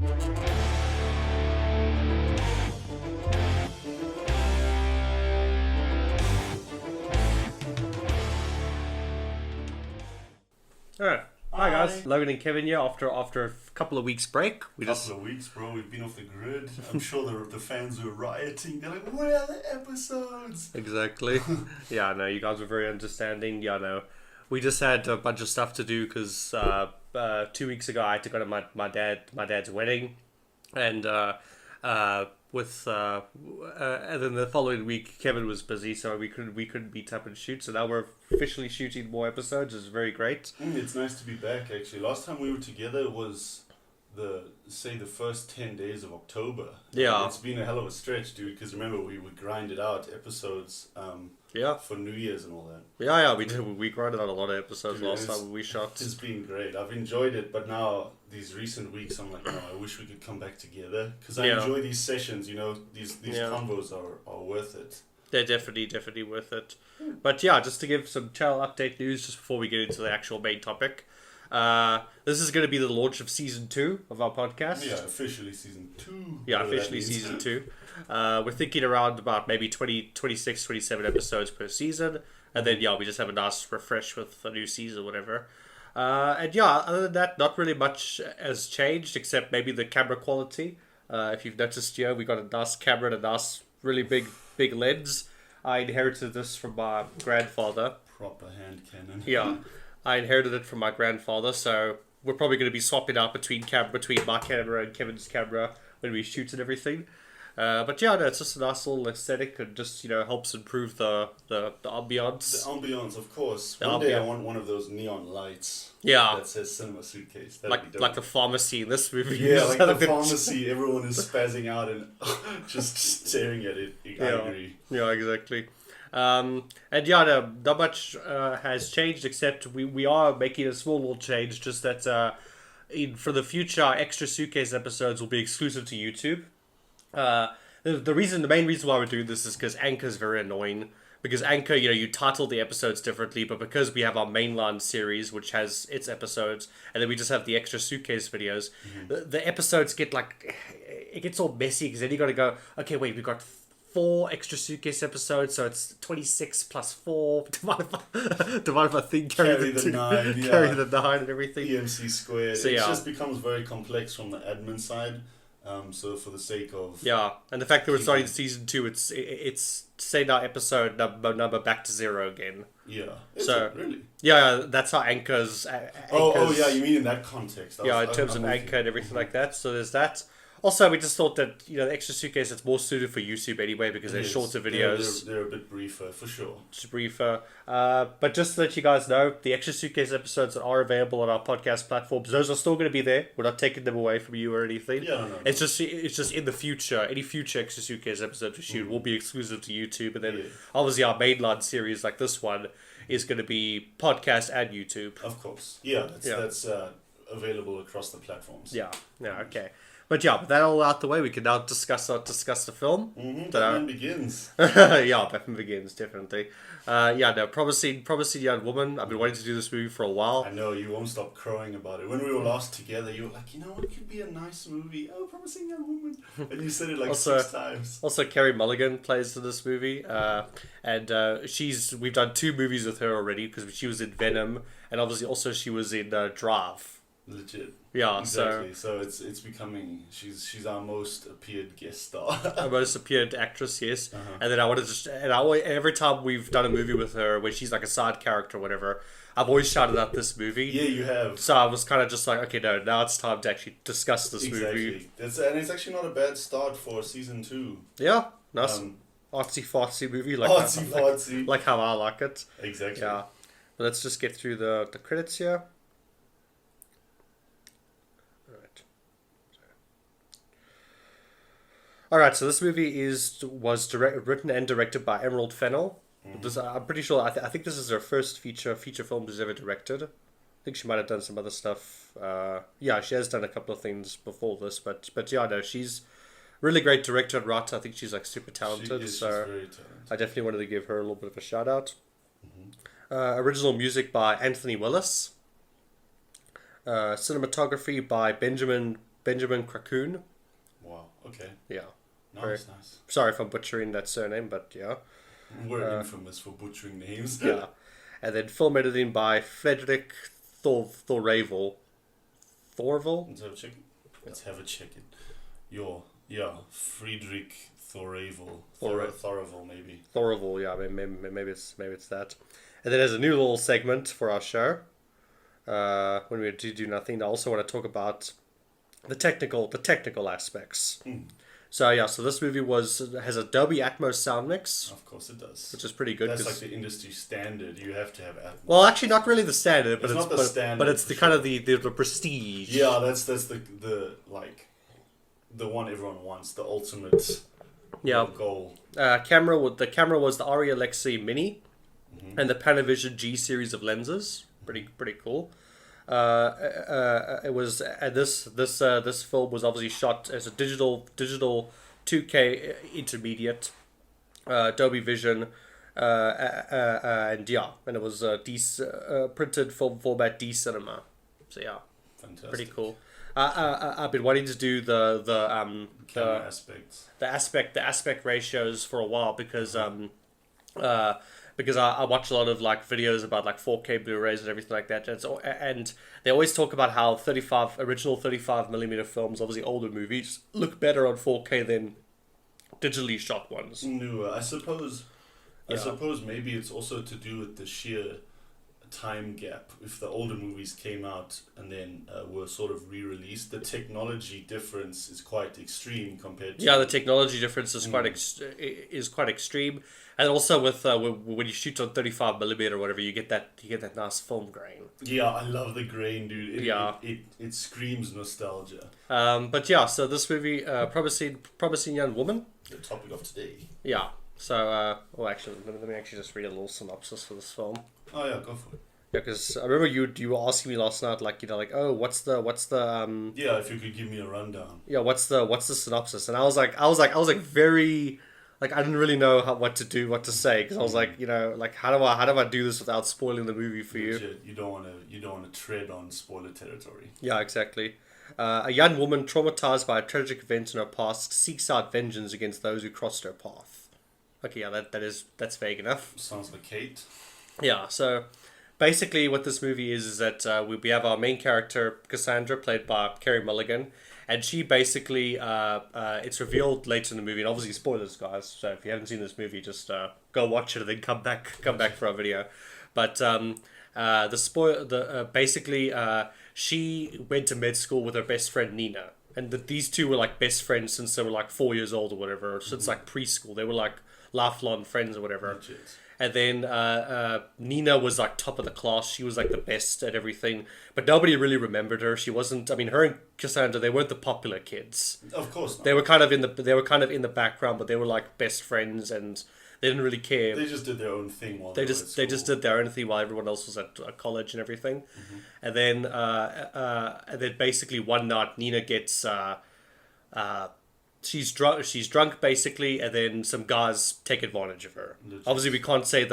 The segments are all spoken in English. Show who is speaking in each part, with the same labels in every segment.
Speaker 1: Alright. Hi guys, Logan and Kevin here after a couple of weeks break.
Speaker 2: Couple of weeks, bro. We've been off the grid. I'm sure the fans were rioting. They're like, where are the episodes?
Speaker 1: Exactly. Yeah, no, you guys were very understanding. Yeah, no, we just had a bunch of stuff to do because 2 weeks ago I had to go to my dad's wedding, and and then the following week Kevin was busy, so we couldn't meet up and shoot. So now we're officially shooting more episodes. It's very great.
Speaker 2: It's nice to be back. Actually, last time we were together was the first 10 days of October.
Speaker 1: Yeah,
Speaker 2: it's been a hell of a stretch, dude. Because remember we grinded out episodes. For New Year's and all that.
Speaker 1: Yeah, we did. We grinded out a lot of episodes last time we shot.
Speaker 2: It's been great. I've enjoyed it, but now these recent weeks, I'm like, I wish we could come back together because I enjoy these sessions. You know, these convos are worth it.
Speaker 1: They're definitely worth it. But yeah, just to give some channel update news just before we get into the actual main topic. This is going to be the launch of season 2 of our podcast.
Speaker 2: Yeah, officially season 2.
Speaker 1: Yeah, officially season 2. We're thinking around about maybe 26, 27 episodes per season. And then, we just have a nice refresh with a new season or whatever. Other than that, not really much has changed except maybe the camera quality. If you've noticed here, we got a nice camera and a nice, really big lens. I inherited this from my grandfather.
Speaker 2: Proper hand cannon.
Speaker 1: Yeah. I inherited it from my grandfather, so we're probably going to be swapping out between my camera and Kevin's camera when we shoot and everything. It's just a nice little aesthetic and just, helps improve the ambiance.
Speaker 2: The ambiance, of course. One day I want one of those neon lights.
Speaker 1: Yeah.
Speaker 2: That says Cinema Suitcase.
Speaker 1: Like the pharmacy in this movie.
Speaker 2: Yeah, like the pharmacy. Everyone is spazzing out and just staring at it. I agree.
Speaker 1: Yeah, exactly. Not much has changed except we are making a small little change. Just that for the future, our extra suitcase episodes will be exclusive to YouTube. The main reason why we're doing this is because Anchor is very annoying. Because Anchor, you title the episodes differently, but because we have our mainline series, which has its episodes, and then we just have the extra suitcase videos, the episodes get it gets all messy because then you got to go, okay, wait, we got 4 extra suitcase episodes, so it's 26 plus 4 divided by thing, carry the 9, carry the 9 and everything.
Speaker 2: EMC squared. So, it just becomes very complex from the admin side. So for the sake of
Speaker 1: and the fact that we're starting season 2, it's say now episode number back to 0 again.
Speaker 2: Yeah.
Speaker 1: Really? Yeah, that's how Anchor's.
Speaker 2: Oh yeah, you mean in that context?
Speaker 1: In terms of Anchor and everything like that. So there's that. Also, we just thought that the extra suitcase is more suited for YouTube anyway because they're shorter videos.
Speaker 2: They're a bit briefer for sure.
Speaker 1: Just briefer. But just to let you guys know, the extra suitcase episodes that are available on our podcast platforms, those are still going to be there. We're not taking them away from you or anything.
Speaker 2: Yeah, no.
Speaker 1: It's just in the future. Any future extra suitcase episodes we shoot will be exclusive to YouTube, and then obviously our mainline series like this one is going to be podcast and YouTube.
Speaker 2: Of course. Yeah, that's available across the platforms.
Speaker 1: Yeah. Okay. But with that all out the way, we can now discuss the film.
Speaker 2: Batman Begins.
Speaker 1: Batman Begins, definitely. Promising young woman. I've been wanting to do this movie for a while.
Speaker 2: I know, you won't stop crowing about it. When we were last together, you were like, what could be a nice movie? Oh, Promising Young Woman. And you said it 6 times.
Speaker 1: Also, Carey Mulligan plays in this movie. We've done 2 movies with her already because she was in Venom, and obviously also she was in Drive.
Speaker 2: Legit.
Speaker 1: Yeah,
Speaker 2: exactly. So it's becoming she's our most appeared guest star.
Speaker 1: Our most appeared actress, yes. And then I wanted to, every time we've done a movie with her where she's like a side character or whatever, I've always shouted out this movie.
Speaker 2: Yeah, you have.
Speaker 1: So I was kind of just like, okay, no, now it's time to actually discuss this movie.
Speaker 2: And it's actually not a bad start for season 2.
Speaker 1: Yeah, nice artsy-fartsy movie, like how I like it.
Speaker 2: Exactly.
Speaker 1: Yeah, but let's just get through the credits here. Alright, so this movie was written and directed by Emerald Fennell. I'm pretty sure, I think this is her first feature film she's ever directed. I think she might have done some other stuff. She has done a couple of things before this, but she's really great director and writer. I think she's super talented.
Speaker 2: She's very talented.
Speaker 1: I definitely wanted to give her a little bit of a shout out. Original music by Anthony Willis. Cinematography by Benjamin Benjamin Krakoon.
Speaker 2: Wow. Okay.
Speaker 1: Yeah.
Speaker 2: Nice.
Speaker 1: Sorry if I'm butchering that surname, but yeah.
Speaker 2: We're infamous for butchering names.
Speaker 1: Yeah. And then film editing by Frederick Thorvald.
Speaker 2: Let's have a check it. Friedrich Thorvald. Thorvald, maybe.
Speaker 1: Thorvald, yeah, maybe it's that. And then there's a new little segment for our show. When we do nothing, I also want to talk about the technical aspects. So this movie has a Dolby Atmos sound mix.
Speaker 2: Of course it does.
Speaker 1: Which is pretty good.
Speaker 2: That's like the industry standard. You have to have Atmos.
Speaker 1: Well, actually, not really the standard, but
Speaker 2: it's not the standard.
Speaker 1: But it's the kind of the prestige.
Speaker 2: Yeah, that's the one everyone wants, the ultimate goal.
Speaker 1: The camera was the Arri Alexei Mini, and the Panavision G series of lenses. Pretty cool. It was this film was obviously shot as a digital 2K intermediate, Dolby Vision, and it was printed film format D Cinema. So yeah,
Speaker 2: fantastic.
Speaker 1: Pretty cool. I've been wanting to do the aspect ratios for a while because I watch a lot of like videos about like 4K Blu-rays and everything like that, and they always talk about how original 35mm films, obviously older movies, look better on 4K than digitally shot ones.
Speaker 2: No, I suppose maybe it's also to do with the sheer time gap. If the older movies came out and then were sort of re-released, the technology difference is quite extreme compared to...
Speaker 1: Yeah, the technology difference is quite extreme. And also with when you shoot on 35mm or whatever, you get that nice film grain.
Speaker 2: Yeah, I love the grain, dude. It screams nostalgia.
Speaker 1: But yeah, so this movie, Promising Young Woman.
Speaker 2: The topic of today.
Speaker 1: Yeah. So, actually, let me actually just read a little synopsis for this film.
Speaker 2: Oh yeah, go for it.
Speaker 1: Yeah, because I remember you were asking me last night, what's the
Speaker 2: yeah, if you could give me a rundown.
Speaker 1: Yeah, what's the synopsis? And I was like very, like, I didn't really know what to say, because I was like, how do I do this without spoiling the movie for you?
Speaker 2: You don't want to tread on spoiler territory.
Speaker 1: Yeah, exactly. A young woman traumatized by a tragic event in her past seeks out vengeance against those who crossed her path. Okay, yeah, that's vague enough.
Speaker 2: Sounds like Kate.
Speaker 1: Yeah, so basically what this movie is that we have our main character, Cassandra, played by Carey Mulligan, and she basically, it's revealed later in the movie, and obviously spoilers, guys, so if you haven't seen this movie, just go watch it and then come back for our video. But basically, she went to med school with her best friend Nina, and these two were like best friends since they were like 4 years old or whatever, or since like preschool. They were like lifelong friends or whatever.
Speaker 2: Legit.
Speaker 1: And then Nina was like top of the class. She was like the best at everything, but nobody really remembered her. She wasn't. I mean, her and Cassandra, they weren't the popular kids.
Speaker 2: Of course not.
Speaker 1: They were kind of in the background, but they were like best friends, and they didn't really care.
Speaker 2: They just did their own thing
Speaker 1: they just did their own thing while everyone else was at college and everything. And then basically one night Nina gets she's drunk basically, and then some guys take advantage of her. Legit. Obviously we can't say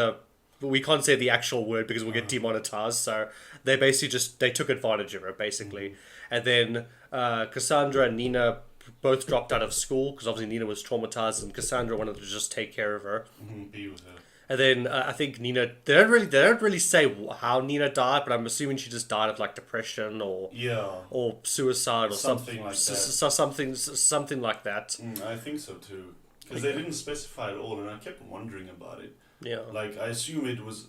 Speaker 1: the actual word because we'll get demonetized, so they basically they took advantage of her basically. And then Cassandra and Nina both dropped out of school because obviously Nina was traumatized and Cassandra wanted to just take care of her.
Speaker 2: Be with her.
Speaker 1: And then I think Nina, they don't really say how Nina died, but I'm assuming she just died of like depression or suicide or something like that. Something like that.
Speaker 2: I think so too, because they didn't specify at all, and I kept wondering about it.
Speaker 1: Yeah.
Speaker 2: Like I assume it was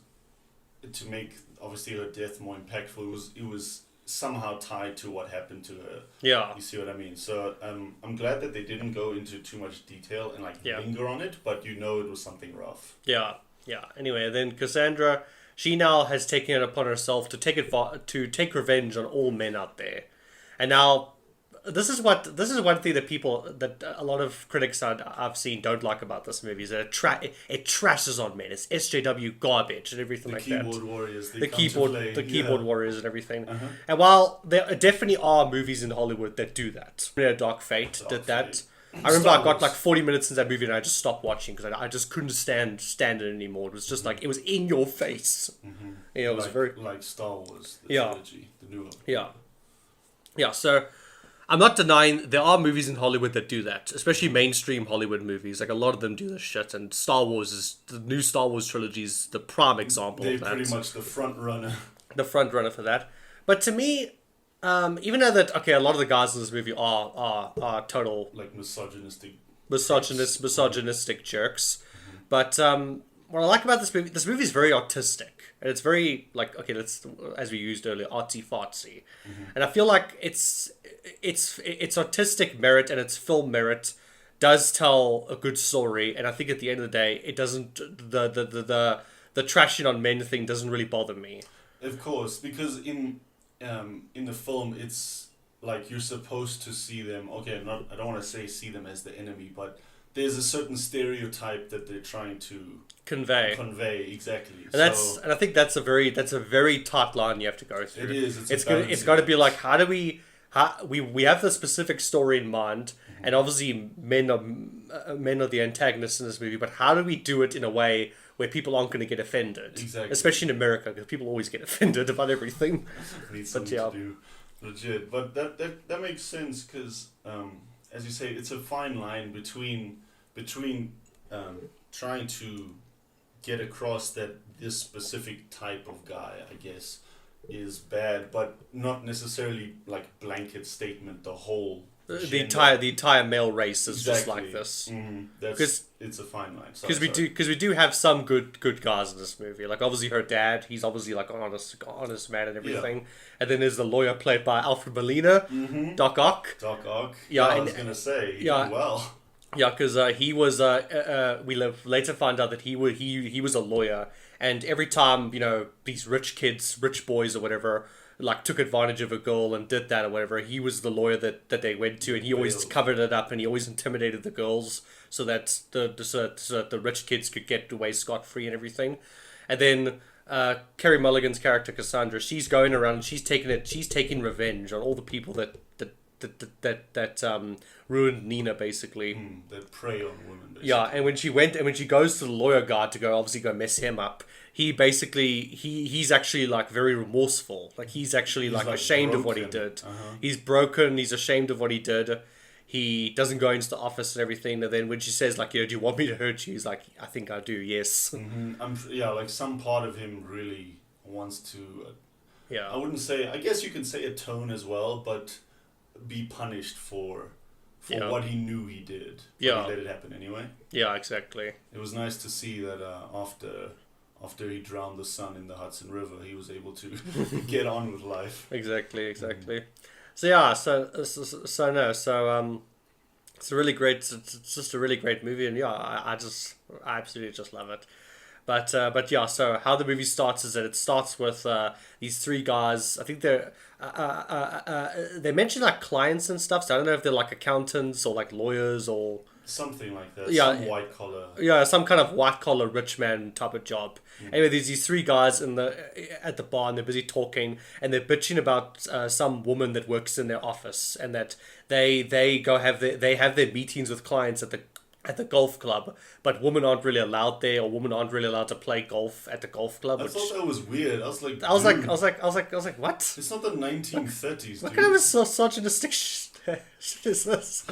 Speaker 2: to make obviously her death more impactful. It was somehow tied to what happened to her.
Speaker 1: Yeah.
Speaker 2: You see what I mean? So I'm glad that they didn't go into too much detail and linger on it, but it was something rough.
Speaker 1: Yeah. Yeah. Anyway, then Cassandra, she now has taken it upon herself to take revenge on all men out there, and now this is one thing that a lot of critics I've seen don't like about this movie is that it trashes on men. It's SJW garbage and everything like that. The keyboard warriors and everything. And while there definitely are movies in Hollywood that do that, Dark Fate did that. I remember I got like 40 minutes into that movie and I just stopped watching because I just couldn't stand it anymore. It was just like, it was in your face. It was
Speaker 2: like Star Wars, the trilogy, the new one.
Speaker 1: Yeah. So I'm not denying there are movies in Hollywood that do that, especially mainstream Hollywood movies. Like a lot of them do this shit, and the new Star Wars trilogy is the prime example
Speaker 2: They're
Speaker 1: of that.
Speaker 2: pretty much the front runner.
Speaker 1: The front runner for that. But to me, even though that a lot of the guys in this movie are total
Speaker 2: like
Speaker 1: misogynistic jerks, but what I like about this movie is very artistic. And it's very let's, as we used earlier, artsy fartsy, and I feel like its artistic merit and its film merit does tell a good story. And I think at the end of the day, it doesn't the trashing on men thing doesn't really bother me.
Speaker 2: Of course, because in the film, it's like you're supposed to see them. Okay, I don't want to say see them as the enemy, but there's a certain stereotype that they're trying to
Speaker 1: convey
Speaker 2: exactly,
Speaker 1: and I think that's a very tight line you have to go through.
Speaker 2: It is.
Speaker 1: It's got to be like, how do we have the specific story in mind, and obviously men are the antagonists in this movie, but how do we do it in a way where people aren't going to get offended,
Speaker 2: exactly,
Speaker 1: especially in America, because people always get offended about everything.
Speaker 2: Need something to do, legit. But that makes sense because as you say, it's a fine line between trying to get across that this specific type of guy, I guess, is bad, but not necessarily like blanket statement the whole
Speaker 1: the entire male race is just like this.
Speaker 2: Because it's a fine line.
Speaker 1: Because we do have some good guys in this movie. Like obviously her dad, he's obviously like an honest man and everything. Yeah. And then there's the lawyer played by Alfred Molina, Doc Ock.
Speaker 2: Yeah, I was gonna say he did well.
Speaker 1: Yeah, because he was. We later find out that he was a lawyer, and every time these rich boys or whatever, like took advantage of a girl and did that or whatever, he was the lawyer that they went to, and he always covered it up, and he always intimidated the girls so that the rich kids could get away scot-free and everything. And then Carey Mulligan's character Cassandra, she's going around and she's taking revenge on all the people that ruined Nina, basically.
Speaker 2: That prey on women, basically.
Speaker 1: Yeah, and when she goes to the lawyer guy to go mess him up, he basically he's actually like very remorseful. Like he's actually like ashamed of what he did. He's broken. He's ashamed of what he did. He doesn't go into the office and everything. And then when she says like, do you want me to hurt you? He's like, I think I do. Yes.
Speaker 2: Like some part of him really wants to.
Speaker 1: Yeah.
Speaker 2: I wouldn't say. I guess you can say atone as well, but be punished for what he knew he did.
Speaker 1: Yeah.
Speaker 2: He let it happen anyway.
Speaker 1: Yeah, exactly.
Speaker 2: It was nice to see that after he drowned the son in the Hudson River, he was able to get on with life.
Speaker 1: Exactly. So yeah, it's a really great. It's just a really great movie, and yeah, I absolutely just love it. But yeah, so how the movie starts is that it starts with these three guys. I think they mention like clients and stuff. So I don't know if they're like accountants or like lawyers or
Speaker 2: something like that.
Speaker 1: Yeah,
Speaker 2: some white collar.
Speaker 1: Yeah, some kind of white collar rich man type of job. Anyway, there's these three guys at the bar, and they're busy talking, and they're bitching about some woman that works in their office, and that they have their meetings with clients at the golf club, but women aren't really allowed there, or women aren't really allowed to play golf at the golf club.
Speaker 2: I thought that was weird. I was like,
Speaker 1: what?
Speaker 2: It's not the 1930s.
Speaker 1: What kind of misogynistic shit is this?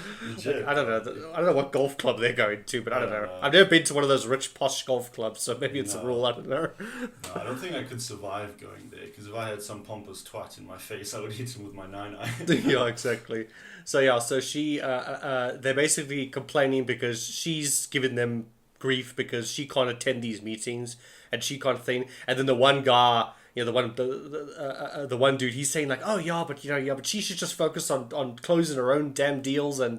Speaker 1: Like, I don't know what golf club they're going to, but I don't know. I've never been to one of those rich posh golf clubs, so maybe it's a rule. I don't know.
Speaker 2: No, I don't think I could survive going there, because if I had some pompous twat in my face, I would hit him with my 9-eye.
Speaker 1: Yeah, exactly. So she, they're basically complaining because she's giving them grief because she can't attend these meetings and she can't think. And then the one guy, the one dude, he's saying like, oh yeah, but she should just focus on closing her own damn deals, and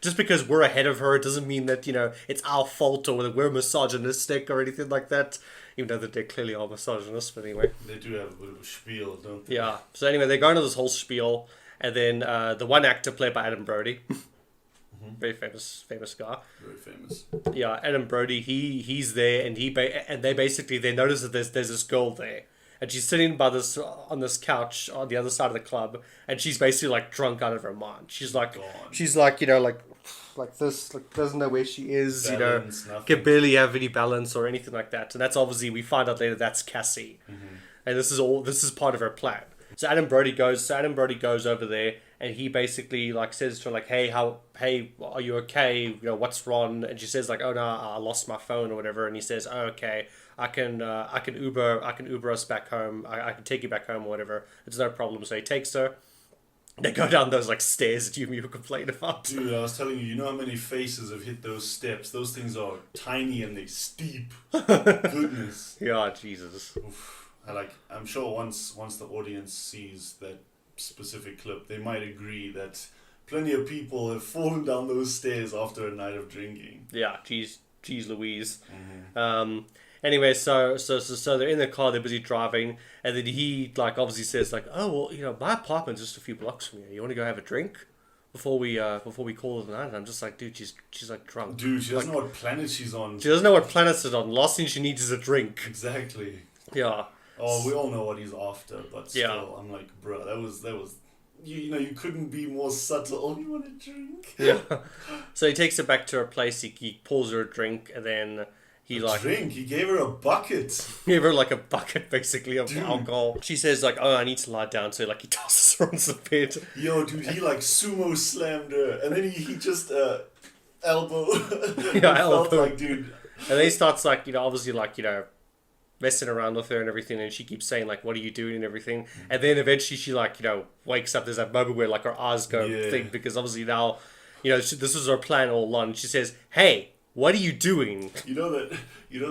Speaker 1: just because we're ahead of her, it doesn't mean that it's our fault or that we're misogynistic or anything like that. Even though that they clearly are misogynist, but anyway.
Speaker 2: They do have a bit of a spiel, don't they?
Speaker 1: Yeah. So anyway, they go into this whole spiel. And then the one actor played by Adam Brody, very famous guy.
Speaker 2: Very famous.
Speaker 1: Yeah, Adam Brody. He's there, and they notice that there's this girl there, and she's sitting on this couch on the other side of the club, and she's basically like drunk out of her mind. She's like this, like doesn't know where she is.
Speaker 2: Balance,
Speaker 1: can barely have any balance or anything like that. And that's obviously we find out later that's Cassie, and this is part of her plan. So Adam Brody goes over there, and he basically like says to her like, hey, are you okay? You know, what's wrong? And she says like, oh no, I lost my phone or whatever. And he says, oh, okay, I can Uber us back home. I can take you back home or whatever. It's no problem. So he takes her. They go down those like stairs that you were complaining about.
Speaker 2: Dude, I was telling you, you know how many faces have hit those steps? Those things are tiny and they steep. Goodness.
Speaker 1: Yeah, Jesus.
Speaker 2: Oof. I'm sure once the audience sees that specific clip, they might agree that plenty of people have fallen down those stairs after a night of drinking.
Speaker 1: Yeah, geez Louise. Anyway, so they're in the car, they're busy driving, and then he like obviously says like, oh well, you know, my apartment's just a few blocks from here. You want to go have a drink before we call it a night? And I'm just like, dude, she's like drunk.
Speaker 2: Dude, she doesn't know what planet she's on.
Speaker 1: She doesn't know what planet she's on. Last thing she needs is a drink.
Speaker 2: Exactly.
Speaker 1: Yeah.
Speaker 2: Oh, we all know what he's after, but still, I'm like, bro, that was. You know, you couldn't be more subtle. You want a drink?
Speaker 1: Yeah. So he takes her back to her place. He pours her a drink, and then he
Speaker 2: drink. He gave her a bucket.
Speaker 1: Gave her like a bucket, basically, of alcohol. She says like, "Oh, I need to lie down." So like he tosses her onto the bed.
Speaker 2: Yo, dude, he like sumo slammed her, and then he just elbow.
Speaker 1: Yeah, elbow.
Speaker 2: Felt like, dude.
Speaker 1: And then he starts like, you know, obviously like, you know, messing around with her and everything, and she keeps saying like, what are you doing and everything, and then eventually she like, you know, wakes up. There's that moment where like her eyes go thing, because obviously now, you know, this was her plan all along. She says, hey, what are you doing?
Speaker 2: You know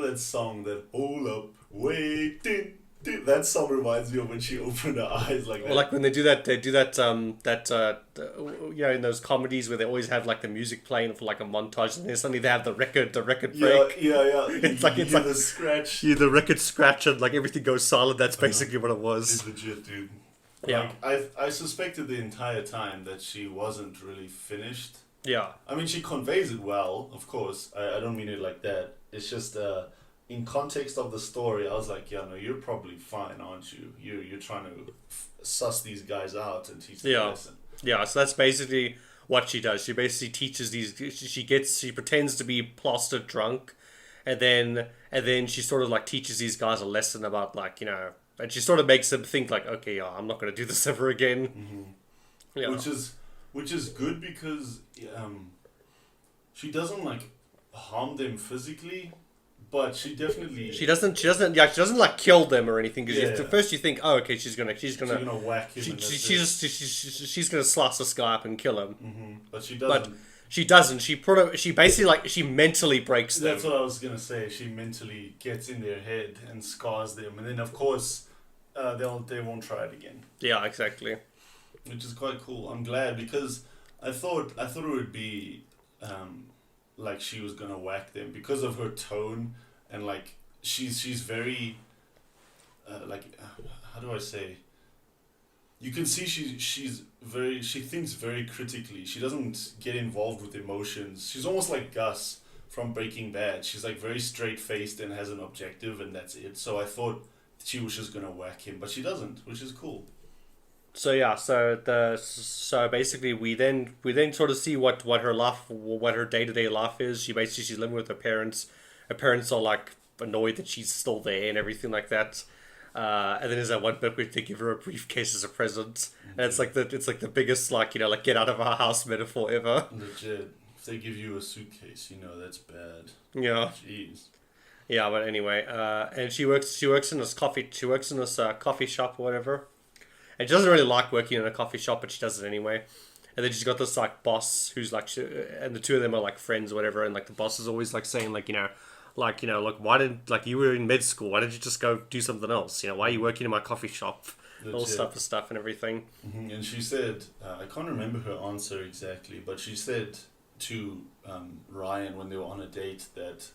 Speaker 2: that song, that hold up, wait, that song reminds me of when she opened her eyes like that.
Speaker 1: Well, like when they do that you know, in those comedies where they always have like the music playing for like a montage, and then suddenly they have the record break.
Speaker 2: Yeah.
Speaker 1: It's like
Speaker 2: the scratch.
Speaker 1: Yeah, the record scratch and like everything goes silent. That's basically what it was.
Speaker 2: It's legit, dude.
Speaker 1: Yeah.
Speaker 2: Like, I suspected the entire time that she wasn't really finished.
Speaker 1: Yeah.
Speaker 2: I mean, she conveys it well, of course. I don't mean it like that. It's just in context of the story, I was like, yeah, no, you're probably fine, aren't you? You're trying to suss these guys out and teach them a lesson.
Speaker 1: Yeah, so that's basically what she does. She basically teaches these. She pretends to be plastered drunk, and then she sort of like teaches these guys a lesson about like, you know, and she sort of makes them think like, okay, yeah, I'm not going to do this ever again.
Speaker 2: Mm-hmm. Yeah. Which is good because she doesn't like harm them physically. But she definitely...
Speaker 1: She doesn't like kill them or anything. Because at first you think, oh, okay, she's gonna
Speaker 2: whack him.
Speaker 1: She's gonna slice this guy up and kill him.
Speaker 2: Mm-hmm. But she doesn't.
Speaker 1: She basically like she mentally breaks them.
Speaker 2: That's what I was gonna say. She mentally gets in their head and scars them, and then of course, they won't try it again.
Speaker 1: Yeah, exactly.
Speaker 2: Which is quite cool. I'm glad because I thought it would be like she was gonna whack them because of her tone. And like she's very how do I say? You can see she thinks very critically. She doesn't get involved with emotions. She's almost like Gus from Breaking Bad. She's like very straight faced and has an objective, and that's it. So I thought she was just gonna whack him, but she doesn't, which is cool.
Speaker 1: So yeah, so basically we then sort of see what her day-to-day life is. She's living with her parents. Her parents are like annoyed that she's still there and everything like that. And then there's that one bit where they give her a briefcase as a present, and it's like the biggest like, you know, like get out of our house metaphor ever.
Speaker 2: Legit. If they give you a suitcase, you know that's bad.
Speaker 1: Yeah.
Speaker 2: Jeez.
Speaker 1: Yeah, but anyway, and she works in this coffee shop or whatever. And she doesn't really like working in a coffee shop, but she does it anyway. And then she's got this like boss who's like, and the two of them are like friends or whatever. And like the boss is always like saying like, look, why did like you were in med school? Why did you just go do something else? You know, why are you working in my coffee shop? Legit. All stuff and everything.
Speaker 2: Mm-hmm. And she said, I can't remember her answer exactly, but she said to Ryan when they were on a date that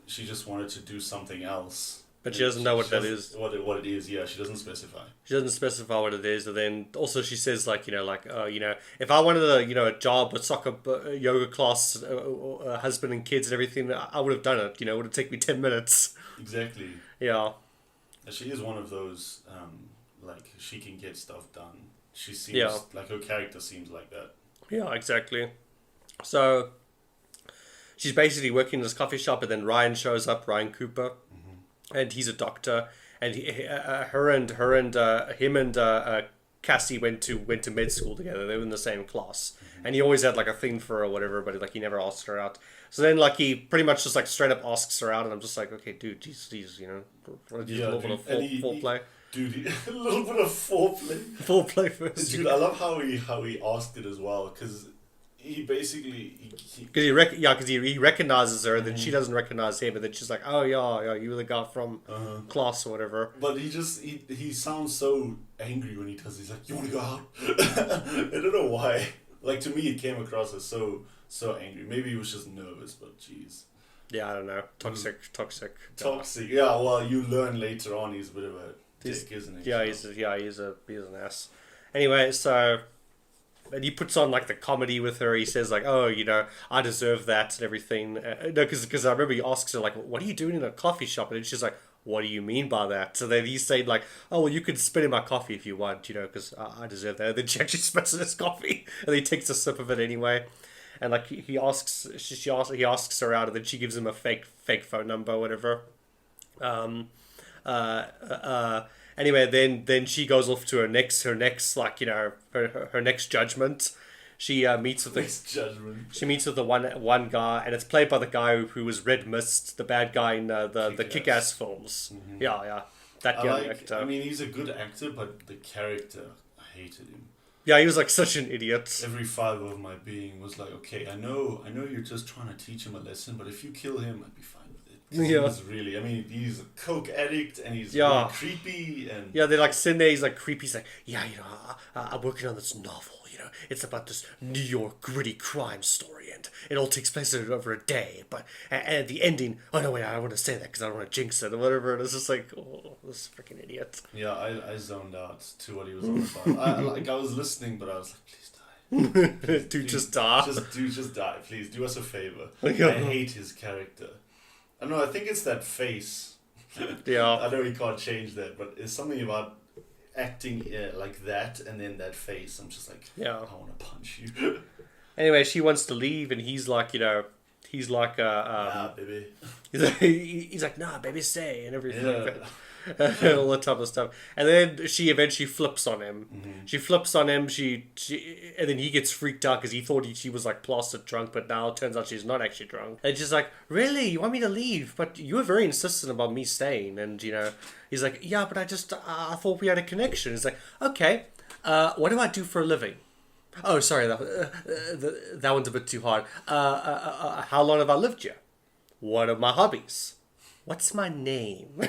Speaker 2: she just wanted to do something else.
Speaker 1: But she doesn't know what that is.
Speaker 2: What it is, yeah. She doesn't specify.
Speaker 1: She doesn't specify what it is, and then also she says like, you know, like, if I wanted a job, a soccer, yoga class, a husband and kids and everything, I would have done it. You know, it would have taken me 10 minutes.
Speaker 2: Exactly.
Speaker 1: Yeah.
Speaker 2: She is one of those, like she can get stuff done. She seems like her character seems like that.
Speaker 1: Yeah, exactly. So she's basically working in this coffee shop, and then Ryan shows up, Ryan Cooper. And he's a doctor, and him and Cassie went to med school together. They were in the same class, and he always had like a thing for her or whatever, but like he never asked her out. So then like he pretty much just like straight up asks her out, and I'm just like, okay, dude, geez, you know, want to do a little bit of foreplay.
Speaker 2: Dude, a little bit of foreplay.
Speaker 1: Foreplay first.
Speaker 2: Dude, I love how he asked it as well, because he basically
Speaker 1: because he recognizes her, and then she doesn't recognize him, and then she's like, oh yeah, you were the guy from class or whatever.
Speaker 2: But he sounds so angry when he does. He's like, you want to go out? I don't know why. Like, to me, it came across as so angry. Maybe he was just nervous, but jeez.
Speaker 1: Yeah, I don't know. Toxic.
Speaker 2: Yeah, well, you learn later on he's a bit of a dick, isn't he?
Speaker 1: Yeah, he's an ass. Anyway, so and he puts on like the comedy with her. He says like, oh, you know, I deserve that and everything. No, because I remember he asks her like, what are you doing in a coffee shop? And then she's like, what do you mean by that? So then he's saying like, oh, well, you can spit in my coffee if you want, you know, because I deserve that. And then she actually spits in his coffee, and he takes a sip of it anyway. And like he asks her out, and then she gives him a fake phone number, or whatever. Anyway, then she goes off to her next like, you know, her next judgment. She meets with the one guy, and it's played by the guy who was Red Mist, the bad guy in the Kick-Ass films. Mm-hmm. Yeah, that young actor.
Speaker 2: I mean, he's a good actor, but the character, I hated him.
Speaker 1: Yeah, he was like such an idiot.
Speaker 2: Every fiber of my being was like, okay, I know you're just trying to teach him a lesson, but if you kill him, I'd be fine with it. Yeah. He's a coke addict, and he's really creepy, and
Speaker 1: yeah, they're like sitting there, he's like creepy, he's like, yeah, you know, I'm working on this novel, you know, it's about this New York gritty crime story, and it all takes place over a day, but and the ending, oh no, wait, I don't want to say that because I don't want to jinx it or whatever, and it's just like, oh, this freaking idiot.
Speaker 2: Yeah, I zoned out to what he was on about. I was listening, but I was like, please die.
Speaker 1: Dude, just die.
Speaker 2: Just die, please. Do us a favor. I hate his character. I don't know, I think it's that face.
Speaker 1: Yeah.
Speaker 2: I know he can't change that, but it's something about acting like that, and then that face. I'm just like, I want to punch you.
Speaker 1: Anyway, she wants to leave, and he's like, you know,
Speaker 2: nah, baby.
Speaker 1: He's like, nah, baby, stay, and everything. Yeah. And all that type of stuff. And then she eventually flips on him. Mm-hmm. She flips on him. She and then he gets freaked out because he thought she was like plastered drunk, but now it turns out she's not actually drunk. And she's like, really? You want me to leave? But you were very insistent about me staying. And, you know, he's like, yeah, but I thought we had a connection. It's like, okay, what do I do for a living? Oh, sorry, that one's a bit too hard. How long have I lived here? What are my hobbies? What's my name?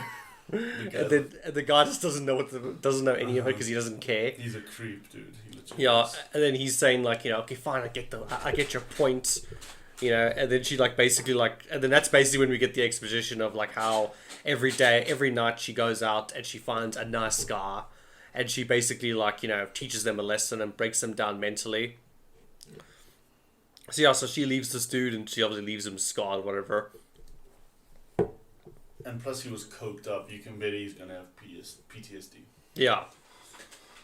Speaker 1: And then the guy just doesn't know any of it because he doesn't care.
Speaker 2: He's a creep, dude.
Speaker 1: Yeah, and then he's saying like, you know, okay, fine, I get your point, you know. And then she like basically like, and then that's basically when we get the exposition of like how every night she goes out and she finds a nice guy, and she basically like, you know, teaches them a lesson and breaks them down mentally. So yeah, so she leaves this dude, and she obviously leaves him scarred, whatever.
Speaker 2: And plus he was coked up. You can bet he's going to have PTSD.
Speaker 1: Yeah.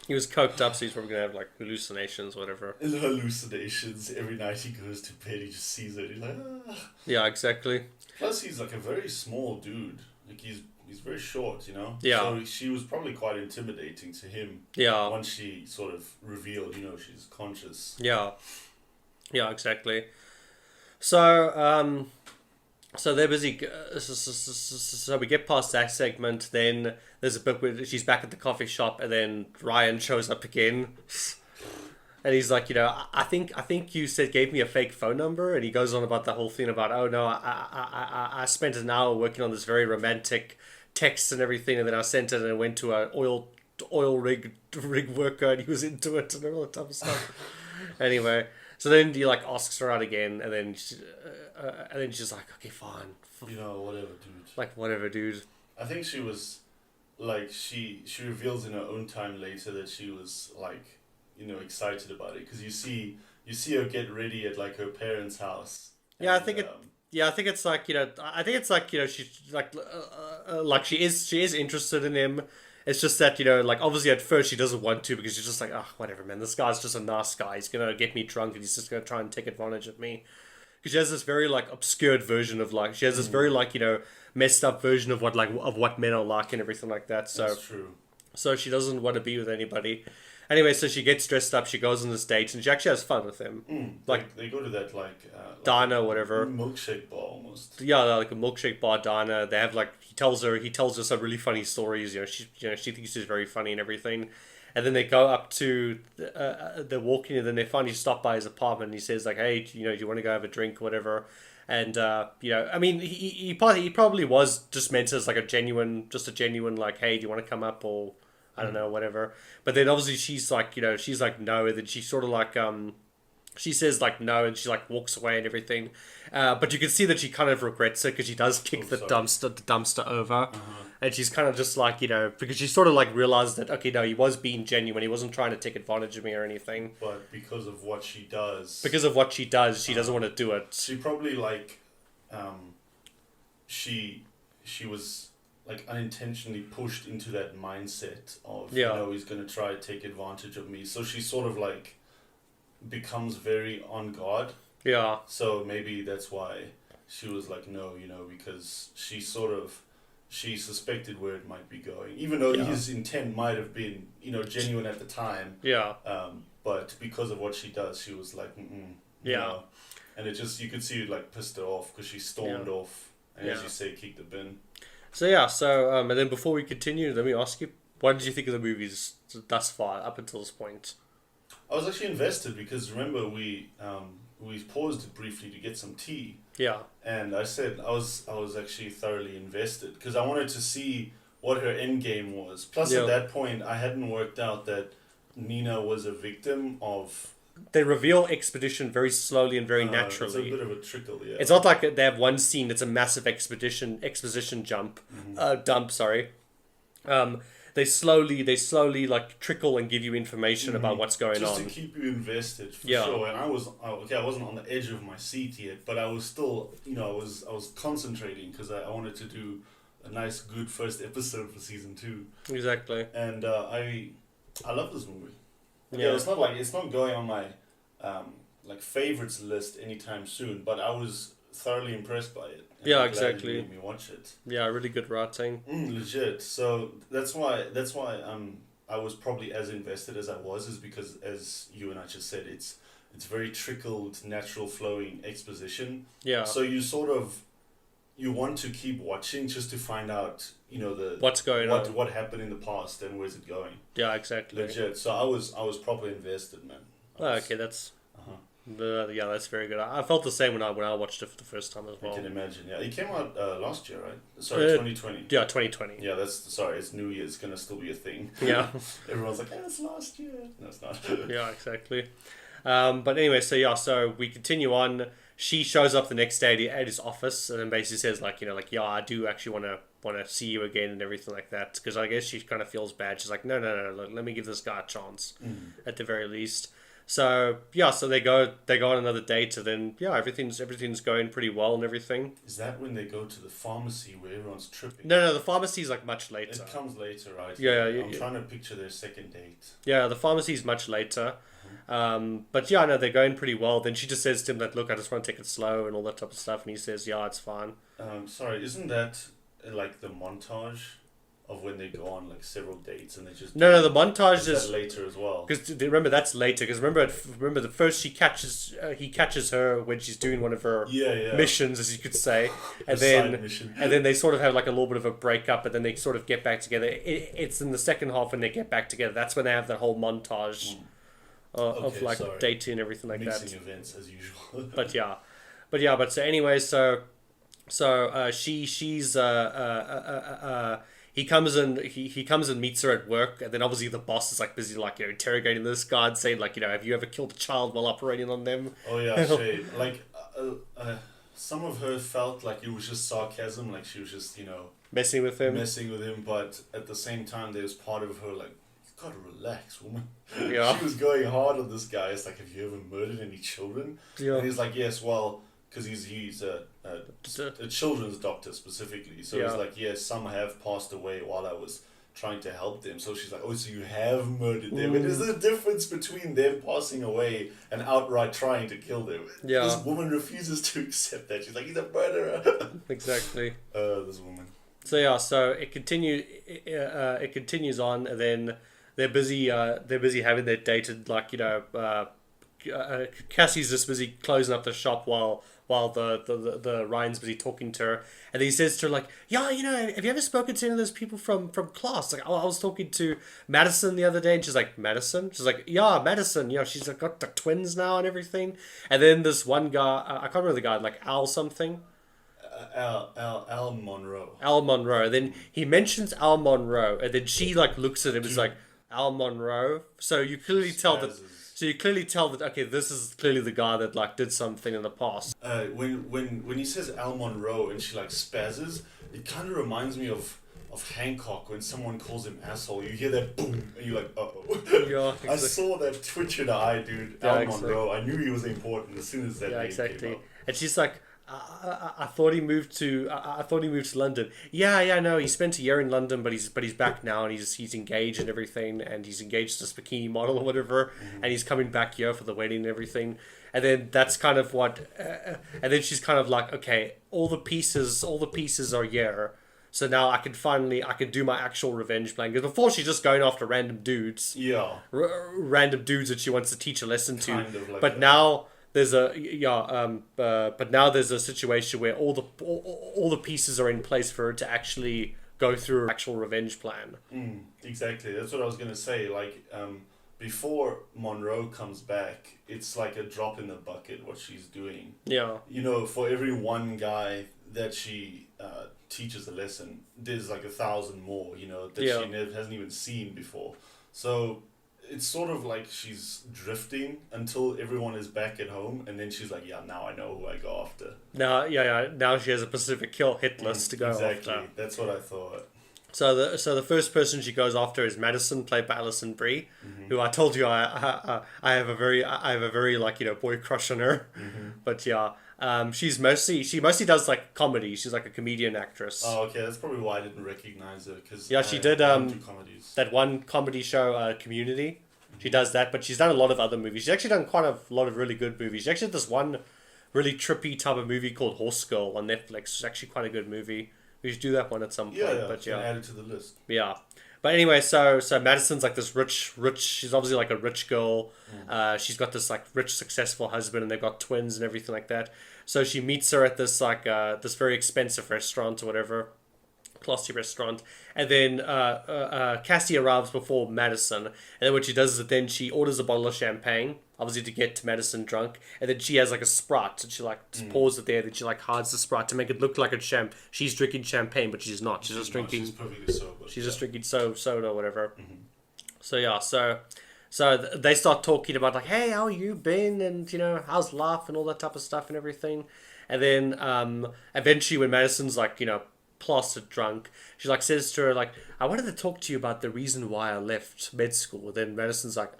Speaker 1: He was coked up, so he's probably going to have like hallucinations, whatever.
Speaker 2: Hallucinations. Every night he goes to bed, he just sees it. He's like, ah.
Speaker 1: Yeah, exactly.
Speaker 2: Plus he's like a very small dude. Like he's very short, you know?
Speaker 1: Yeah.
Speaker 2: So she was probably quite intimidating to him.
Speaker 1: Yeah.
Speaker 2: Once she sort of revealed, you know, she's conscious.
Speaker 1: Yeah. Yeah, exactly. So, so they're busy. So we get past that segment. Then there's a bit where she's back at the coffee shop, and then Ryan shows up again, and he's like, you know, I think you gave me a fake phone number, and he goes on about the whole thing about, oh no, I spent an hour working on this very romantic text and everything, and then I sent it and it went to an oil rig worker, and he was into it and all that type of stuff. Anyway. So then he like asks her out again, and then she's like, okay, fine.
Speaker 2: You know, whatever, dude.
Speaker 1: Like, whatever, dude.
Speaker 2: I think she was, like, she reveals in her own time later that she was like, you know, excited about it, because you see her get ready at like her parents' house.
Speaker 1: Yeah, and, I think it's like, you know, she's like she is interested in him. It's just that, you know, like, obviously at first she doesn't want to, because she's just like, oh, whatever, man. This guy's just a nice guy. He's going to get me drunk, and he's just going to try and take advantage of me. Because she has this very like obscured version of like she has this very like messed up version of what men are like and everything like that. So
Speaker 2: That's true.
Speaker 1: so she doesn't want to be with anybody. Anyway, so she gets dressed up, she goes on this date, and she actually has fun with him.
Speaker 2: Like they go to that
Speaker 1: diner or whatever.
Speaker 2: Milkshake bar almost.
Speaker 1: Yeah, like a milkshake bar diner. They have like he tells her some really funny stories. She thinks she's very funny and everything. And then they go up to they're walking, and then they finally stop by his apartment. And he says like, "Hey, do you want to go have a drink or whatever?" And I mean, he probably was just meant as like a genuine like, "Hey, do you want to come up?" or I don't know, whatever. But then obviously she's like, she's like no, and then she sort of like she says like no, and she like walks away and everything. But you can see that she kind of regrets it because she does kick the dumpster over, and she's kind of just like because she sort of like realized that okay, no, he was being genuine, he wasn't trying to take advantage of me or anything.
Speaker 2: But because of what she does,
Speaker 1: she doesn't want to do it.
Speaker 2: She probably like, she was like unintentionally pushed into that mindset of he's gonna try to take advantage of me. So she sort of like becomes very on guard.
Speaker 1: Yeah.
Speaker 2: So maybe that's why she was like no, because she suspected where it might be going, even though his intent might have been genuine at the time.
Speaker 1: Yeah.
Speaker 2: But because of what she does, she was like no. And it just you could see it like pissed her off because she stormed off and as you say kicked the bin.
Speaker 1: So and then before we continue, let me ask you, what did you think of the movies thus far, up until this point?
Speaker 2: I was actually invested because remember we paused briefly to get some tea.
Speaker 1: Yeah.
Speaker 2: And I said I was actually thoroughly invested because I wanted to see what her end game was. Plus at that point I hadn't worked out that Nina was a victim of.
Speaker 1: They reveal Expedition very slowly and very naturally.
Speaker 2: It's a bit of a trickle, yeah.
Speaker 1: It's not like they have one scene that's a massive exposition dump. Sorry. They slowly like trickle and give you information about what's going on.
Speaker 2: Just to keep you invested, for sure. And I wasn't on the edge of my seat yet, but I was still, I was concentrating because I wanted to do a nice, good first episode for season 2.
Speaker 1: Exactly.
Speaker 2: And I love this movie. Yeah, it's not going on my like favorites list anytime soon, but I was thoroughly impressed by it.
Speaker 1: Yeah, exactly.
Speaker 2: It made me watch it.
Speaker 1: Yeah, really good writing.
Speaker 2: Legit. So that's why I was probably as invested as I was, is because as you and I just said, it's very trickled, natural flowing exposition.
Speaker 1: Yeah.
Speaker 2: So you want to keep watching just to find out
Speaker 1: what's going on,
Speaker 2: what happened in the past and where's it going.
Speaker 1: Yeah, exactly.
Speaker 2: Legit. So I was properly invested, man.
Speaker 1: Okay, that's that's very good. I felt the same when I watched it for the first time as well.
Speaker 2: I can imagine. Yeah, it came out last year, right? Sorry, 2020.
Speaker 1: Yeah, 2020.
Speaker 2: Yeah, it's New Year. It's gonna still be a thing.
Speaker 1: Yeah.
Speaker 2: Everyone's like, it's last year. No, it's not.
Speaker 1: Yeah, exactly. But anyway, so we continue on. She shows up the next day at his office and then basically says I do actually want to see you again and everything like that, because I guess she kind of feels bad. She's like, no, look, let me give this guy a chance at the very least. So they go on another date, and then everything's going pretty well and everything.
Speaker 2: Is that when they go to the pharmacy where everyone's tripping?
Speaker 1: No, the pharmacy's like much later.
Speaker 2: It comes later, right?
Speaker 1: Yeah,
Speaker 2: I'm trying to picture their second date.
Speaker 1: Yeah, the pharmacy's much later. But they're going pretty well. Then she just says to him that, look, I just want to take it slow and all that type of stuff, and he says, yeah, it's fine.
Speaker 2: Sorry, isn't that like the montage of when they go on like several dates and they just
Speaker 1: no the montage is
Speaker 2: later as well,
Speaker 1: because remember that's later, because remember the first he catches her when she's doing one of her missions, as you could say, and then they sort of have like a little bit of a breakup, and then they sort of get back together. It's in the second half when they get back together, that's when they have that whole montage of like dating and everything like that.
Speaker 2: Mixing events as usual.
Speaker 1: but so anyway, so he comes and meets her at work, and then obviously the boss is like busy like interrogating this guy and saying like have you ever killed a child while operating on them?
Speaker 2: Oh yeah, shade. Like some of her felt like it was just sarcasm, like she was just
Speaker 1: messing with him,
Speaker 2: but at the same time there was part of her like, you gotta relax, woman.
Speaker 1: Yeah.
Speaker 2: She was going hard on this guy. It's like, have you ever murdered any children?
Speaker 1: Yeah.
Speaker 2: And he's like, yes, well, because he's a children's doctor specifically. So he's like, yes, some have passed away while I was trying to help them. So she's like, oh, so you have murdered them. And there's a difference between them passing away and outright trying to kill them.
Speaker 1: Yeah.
Speaker 2: This woman refuses to accept that. She's like, he's a murderer.
Speaker 1: Exactly.
Speaker 2: This woman.
Speaker 1: So yeah, so it continues on, and then they're busy having their dated, like, Cassie's just busy closing up the shop while the Ryan's busy talking to her, and then he says to her, like, yeah, have you ever spoken to any of those people from class? Like, oh, I was talking to Madison the other day, and she's like, Madison? She's like, yeah, Madison, she's like got the twins now and everything. And then this one guy, I can't remember the guy, like Al something.
Speaker 2: Al Monroe.
Speaker 1: Al Monroe. Then he mentions Al Monroe, and then she like looks at him. It's like, Al Monroe. So you clearly tell that. So you clearly tell that, okay, this is clearly the guy that like did something in the past.
Speaker 2: When he says Al Monroe and she like spazzes, it kind of reminds me of Hancock when someone calls him asshole. You hear that boom, and you're like, uh-oh. Yeah, exactly. I saw that twitch in the eye, dude. Yeah, Al Monroe. I knew he was important as soon as that name came up.
Speaker 1: And she's like, I thought he moved to London. Yeah, no, he spent a year in London, but he's back now, and he's engaged and everything, and he's engaged to this bikini model or whatever, and he's coming back here for the wedding and everything. And then that's kind of what, and then she's kind of like, okay, all the pieces are here. So now I can do my actual revenge plan. Because before she's just going after random dudes.
Speaker 2: Yeah.
Speaker 1: Random dudes that she wants to teach a lesson to.
Speaker 2: Kind of like
Speaker 1: but
Speaker 2: that.
Speaker 1: now there's but now there's a situation where all the pieces are in place for her to actually go through her actual revenge plan.
Speaker 2: Exactly. That's what I was gonna say. Like, before Monroe comes back, it's like a drop in the bucket what she's doing.
Speaker 1: Yeah.
Speaker 2: For every one guy that she teaches a lesson, there's like 1,000 more. That she hasn't even seen before. So it's sort of like she's drifting until everyone is back at home, and then she's like, yeah, now I know who I go after.
Speaker 1: Now she has a specific hit list to go after.
Speaker 2: Exactly, that's what I thought.
Speaker 1: So the first person she goes after is Madison, played by Alison Brie, who I told you I have a very like boy crush on her, but yeah. She mostly does like comedy. She's like a comedian actress.
Speaker 2: Oh, okay. That's probably why I didn't recognize her. Cause
Speaker 1: she did that one comedy show, Community. She does that, but she's done a lot of other movies. She's actually done quite a lot of really good movies. She actually did this one really trippy type of movie called Horse Girl on Netflix. It's actually quite a good movie. We should do that one at some point. But
Speaker 2: add it to the list.
Speaker 1: Yeah. But anyway, so Madison's like this rich. She's obviously like a rich girl. She's got this like rich, successful husband, and they've got twins and everything like that. So she meets her at this like this very expensive restaurant or whatever, classy restaurant. And then Cassie arrives before Madison, and then what she does is that then she orders a bottle of champagne, obviously to get Madison drunk, and then she has like a Sprite, and she like just pours it there, then she like hides the Sprite to make it look like it's she's drinking champagne, but she's not. She's just drinking.
Speaker 2: She's perfectly sober.
Speaker 1: She's just drinking soda or whatever. So yeah, so they start talking about like, hey, how you been, and how's life and all that type of stuff and everything, and then eventually when Madison's like plastered drunk, she like says to her like, I wanted to talk to you about the reason why I left med school. Then Madison's like,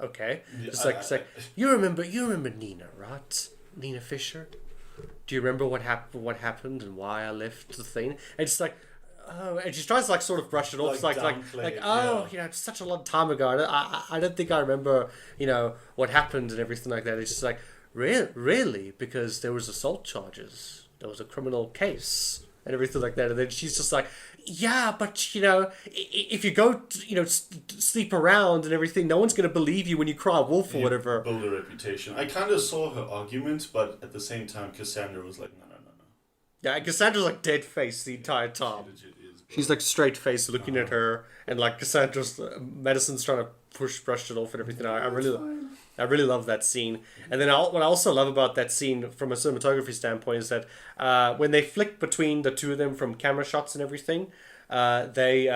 Speaker 1: okay. It's like you remember Nina, right? Nina Fisher. Do you remember what happened and why I left the thing? And it's like, oh, and she tries to like sort of brush it off. It's like it's such a long time ago. I don't think I remember what happened and everything like that. It's just like, really, because there was assault charges, there was a criminal case and everything like that. And then she's just like, yeah, but if you go sleep around and everything, no one's gonna believe you when you cry wolf or whatever.
Speaker 2: Build a reputation. I kind of saw her argument, but at the same time, Cassandra was like, no.
Speaker 1: Yeah, Cassandra's like dead face the entire time. She's like straight face looking at her, and like Madison's trying to brush it off and everything. I really love that scene. And then what I also love about that scene from a cinematography standpoint is that when they flick between the two of them from camera shots and everything, they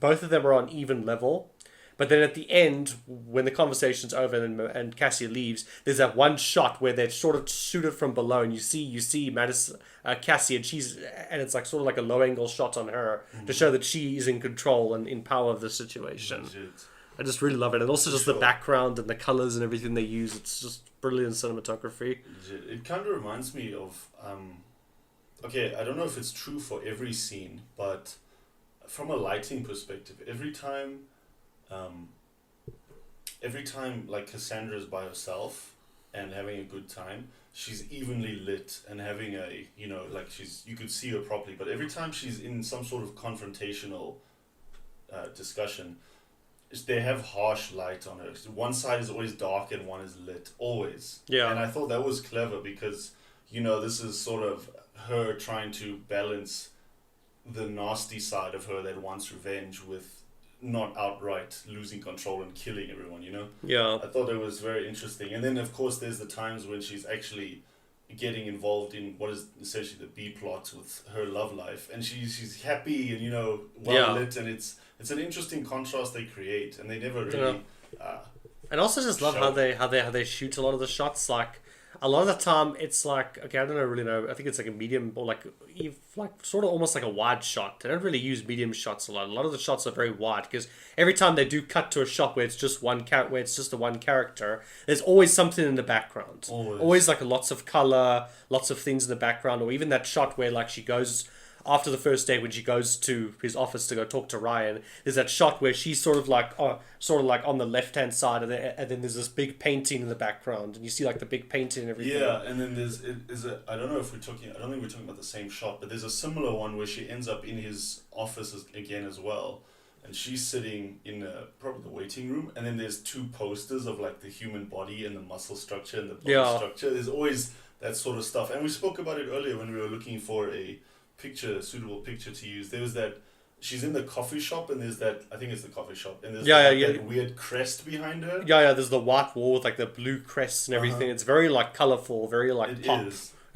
Speaker 1: both of them are on even level. But then at the end, when the conversation's over and Cassie leaves, there's that one shot where they're sort of shooted from below, and you see Madison, Cassie, and it's like sort of like a low angle shot on her to show that she is in control and in power of the situation. I just really love it, and also just the background and the colors and everything they use. It's just brilliant cinematography.
Speaker 2: It kind of reminds me of, okay, I don't know if it's true for every scene, but from a lighting perspective, every time like Cassandra's by herself and having a good time, she's evenly lit and having a, like you could see her properly, but every time she's in some sort of confrontational discussion, they have harsh light on her. One side is always dark and one is lit, always.
Speaker 1: Yeah.
Speaker 2: And I thought that was clever because, this is sort of her trying to balance the nasty side of her that wants revenge with not outright losing control and killing everyone,
Speaker 1: Yeah.
Speaker 2: I thought it was very interesting. And then, of course, there's the times when she's actually getting involved in what is essentially the B plot with her love life, and she's happy and well lit, and it's an interesting contrast they create, and they never really.
Speaker 1: And also just love how they shoot a lot of the shots. Like a lot of the time, it's like, okay, I don't really know. I think it's like a medium or like sort of almost like a wide shot. They don't really use medium shots a lot. A lot of the shots are very wide because every time they do cut to a shot where it's just where it's just the one character, there's always something in the background. Always like lots of color, lots of things in the background, or even that shot where like she goes. After the first day, when she goes to his office to go talk to Ryan, there's that shot where she's sort of like on the left-hand side, and then there's this big painting in the background, and you see like the big painting and everything.
Speaker 2: Yeah, and then I don't think we're talking about the same shot, but there's a similar one where she ends up in his office again as well, and she's sitting in probably the waiting room, and then there's two posters of like the human body and the muscle structure and the bone structure. There's always that sort of stuff, and we spoke about it earlier when we were looking for a suitable picture to use. There was that she's in the coffee shop, and there's that, I think it's the coffee shop, and there's that weird crest behind her.
Speaker 1: There's the white wall with like the blue crests and everything. It's very like colorful, very like it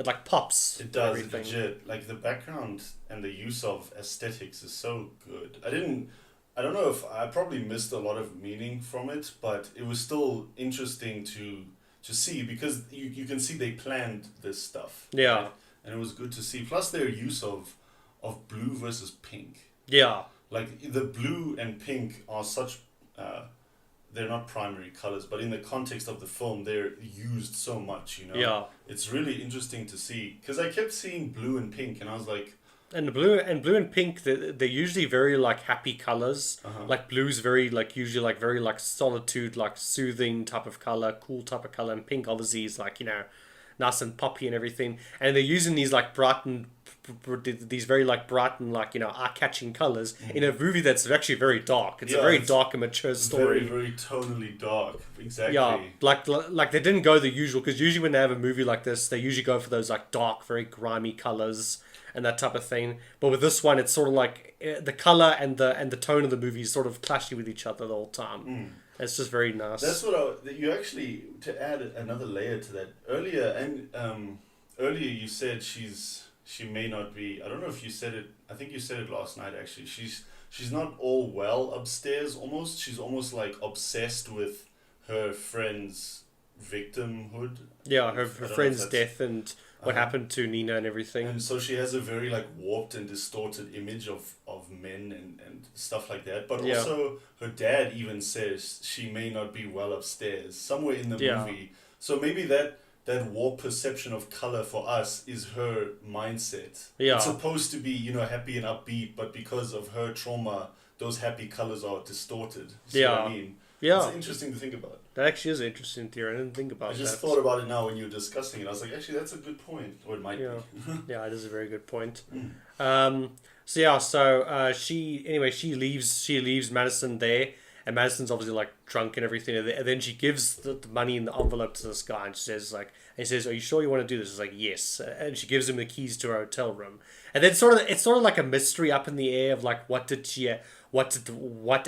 Speaker 1: like pops.
Speaker 2: It does, everything. Legit. Like the background and the use of aesthetics is so good. I don't know if I probably missed a lot of meaning from it, but it was still interesting to see, because you can see they planned this stuff.
Speaker 1: Yeah.
Speaker 2: Right? And it was good to see. Plus their use of blue versus pink.
Speaker 1: Yeah.
Speaker 2: Like the blue and pink are such, they're not primary colors, but in the context of the film, they're used so much,
Speaker 1: Yeah.
Speaker 2: It's really interesting to see. Because I kept seeing blue and pink, and I was like...
Speaker 1: And blue and pink, they're usually very like happy colors. Like blue's very like usually like very like solitude, like soothing type of color, cool type of color, and pink obviously is like, nice and poppy and everything, and they're using these like these very like bright and like eye-catching colors in a movie that's actually very dark. It's a very dark and mature story.
Speaker 2: Very, very tonally dark. Exactly.
Speaker 1: Yeah, like they didn't go the usual, because usually when they have a movie like this, they usually go for those like dark, very grimy colors and that type of thing. But with this one, it's sort of like the color and the tone of the movie is sort of clashy with each other the whole time. It's just very nice.
Speaker 2: That's what you actually, to add another layer to that, earlier you said she may not be, I don't know if you said it, I think you said it last night actually, she's not all well upstairs almost. She's almost like obsessed with her friend's victimhood.
Speaker 1: Yeah, her friend's death and what happened to Nina and everything.
Speaker 2: And so she has a very like warped and distorted image of men and stuff like that. But also her dad even says she may not be well upstairs somewhere in the movie. So maybe that warped perception of color for us is her mindset.
Speaker 1: Yeah.
Speaker 2: It's supposed to be, happy and upbeat, but because of her trauma, those happy colors are distorted. See what I mean?
Speaker 1: Yeah.
Speaker 2: It's interesting to think about.
Speaker 1: That actually is an interesting theory. I didn't think about that.
Speaker 2: I just thought about it now when you were discussing it. I was like, actually, that's a good point. Or it might be.
Speaker 1: Yeah, it is a very good point. She leaves Madison there, and Madison's obviously like drunk and everything, and then she gives the money in the envelope to this guy, and she says like, "Are you sure you want to do this?" He's like, "Yes," and she gives him the keys to her hotel room, and then it's sort of like a mystery up in the air of like what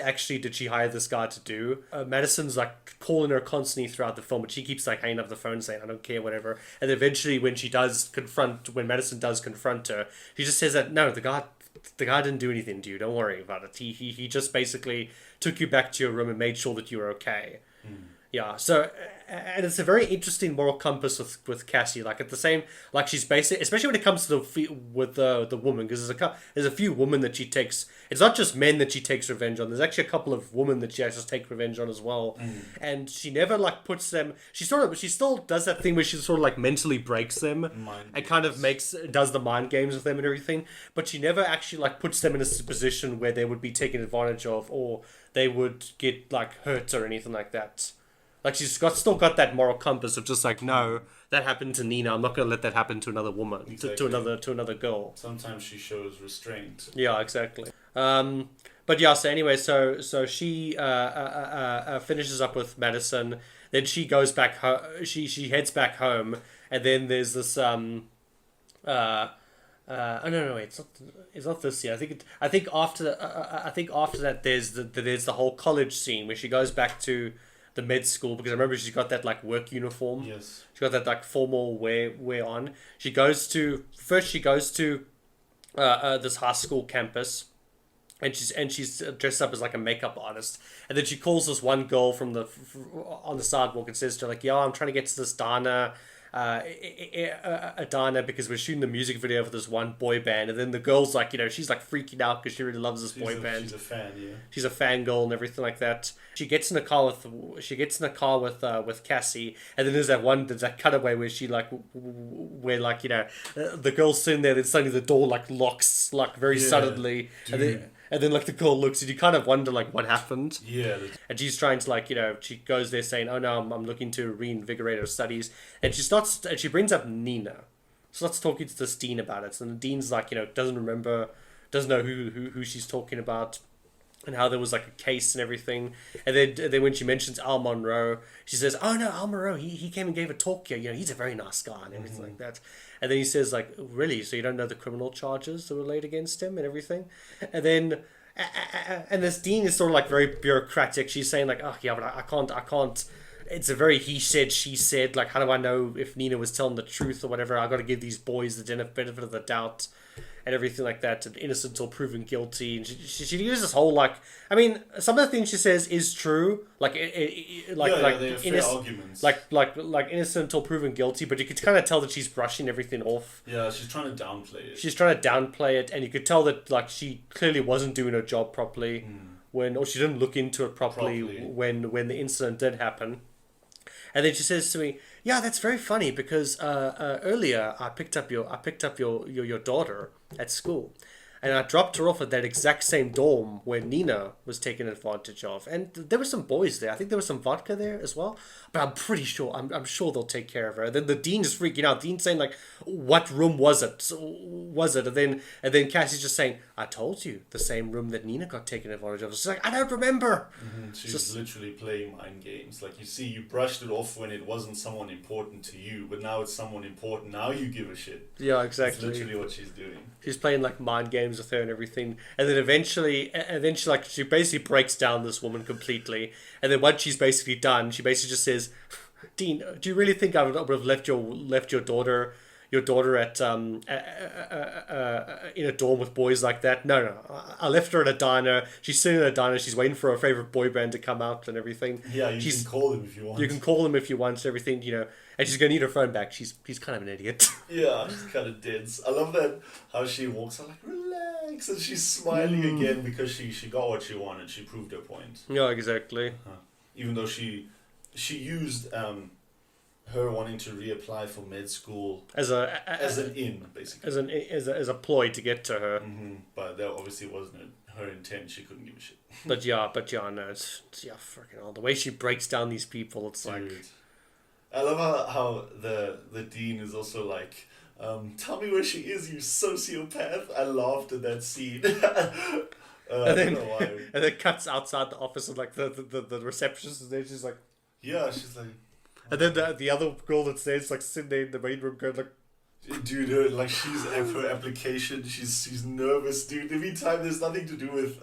Speaker 1: actually did she hire this guy to do? Madison's like calling her constantly throughout the film, but she keeps like hanging up the phone saying, "I don't care," whatever. And eventually, when Madison does confront her, she just says that no, the guy didn't do anything to you. Don't worry about it. He just basically took you back to your room and made sure that you were okay. Yeah, so and it's a very interesting moral compass with Cassie. Like at the same, like she's basic, especially when it comes to with the woman, because there's a few women that she takes. It's not just men that she takes revenge on. There's actually a couple of women that she has to take revenge on as well. And she never like puts them. She still does that thing where she sort of like mentally breaks them and kind of does the mind games with them and everything. But she never actually like puts them in a position where they would be taken advantage of or they would get like hurt or anything like that. Like she's still got that moral compass of just like, no, that happened to Nina. I'm not going to let that happen to another woman, exactly. to another girl.
Speaker 2: Sometimes she shows restraint.
Speaker 1: Yeah, exactly. But yeah, so anyway, so she finishes up with Madison. Then she goes back. She heads back home, and then there's this oh no, wait, it's not this year. I think after that there's the whole college scene where she goes back to the med school, because I remember she's got that like work uniform.
Speaker 2: Yes.
Speaker 1: She got that like formal wear on. She goes to this high school campus, and she's dressed up as like a makeup artist, and then she calls this one girl from on the sidewalk and says to her like, "Yeah, I'm trying to get to this diner." A diner because we're shooting the music video for this one boy band, and then the girl's like, she's like freaking out because she really loves this boy band.
Speaker 2: She's a fan, yeah.
Speaker 1: She's a fangirl and everything like that. She gets in a car with Cassie, and then there's that cutaway where she like where like the girl's sitting there, then suddenly the door like locks like very suddenly,
Speaker 2: dude.
Speaker 1: And then like the girl looks and you kind of wonder like what happened.
Speaker 2: Yeah.
Speaker 1: And she's trying to like, she goes there saying, "Oh no, I'm looking to reinvigorate her studies." And she brings up Nina. Starts talking to this dean about it. And the dean's like, doesn't know who she's talking about and how there was like a case and everything. And then when she mentions Al Monroe, she says, "Oh no, Al Monroe, he came and gave a talk here. He's a very nice guy," and everything like that. And then he says like, "Really? So you don't know the criminal charges that were laid against him and everything?" And then and this dean is sort of like very bureaucratic. She's saying like, "Oh yeah, but I can't. It's a very he said, she said. Like, how do I know if Nina was telling the truth or whatever? I got to give these boys the benefit of the doubt." And everything like that, and innocent until proven guilty. And she uses this whole like, I mean, some of the things she says is true, like
Speaker 2: arguments,
Speaker 1: like innocent until proven guilty. But you could kind of tell that she's brushing everything off.
Speaker 2: Yeah, she's trying to downplay it. And you could tell that like she clearly wasn't doing her job properly
Speaker 1: or she didn't look into it properly. when the incident did happen. And then she says to me, "Yeah, that's very funny because earlier I picked up your daughter at school, and I dropped her off at that exact same dorm where Nina was taken advantage of. And there were some boys there. I think there was some vodka there as well. But I'm pretty sure, I'm sure they'll take care of her." Then the dean is freaking out. Dean's saying like, "What room was it? And then Cassie's just saying, "I told you, the same room that Nina got taken advantage of." She's like, "I don't remember."
Speaker 2: She's just literally playing mind games. Like, you see, you brushed it off when it wasn't someone important to you, but now it's someone important. Now you give a shit.
Speaker 1: Yeah, exactly.
Speaker 2: That's literally what she's doing.
Speaker 1: She's playing like mind games with her and everything, and then eventually she basically breaks down this woman completely. And then once she's basically done, she basically just says, "Dean, do you really think I would have left your daughter at in a dorm with boys like that? No, I left her at a diner. She's sitting at a diner. She's waiting for her favorite boy band to come out and everything.
Speaker 2: Yeah, you can call them if you want.
Speaker 1: You can call them if you want and everything, And she's gonna need her phone back. He's kind of an idiot."
Speaker 2: Yeah, she's kind of dense. I love that how she walks out like, "Relax," and she's smiling again because she got what she wanted. She proved her point.
Speaker 1: Yeah, exactly.
Speaker 2: Even though she used her wanting to reapply for med school as an in, basically,
Speaker 1: as a ploy to get to her.
Speaker 2: But that obviously wasn't her intent. She couldn't give a shit.
Speaker 1: But yeah, no, it's freaking hell. The way she breaks down these people, it's like.
Speaker 2: I love how the dean is also like, "Tell me where she is, you sociopath." I laughed at that scene. I don't know why.
Speaker 1: And then cuts outside the office and like the receptionist is there. She's like,
Speaker 2: yeah, she's like.
Speaker 1: And then the other girl that's there is like sitting there in the main room going like,
Speaker 2: dude, her application, she's nervous, dude. Every time, there's nothing to do with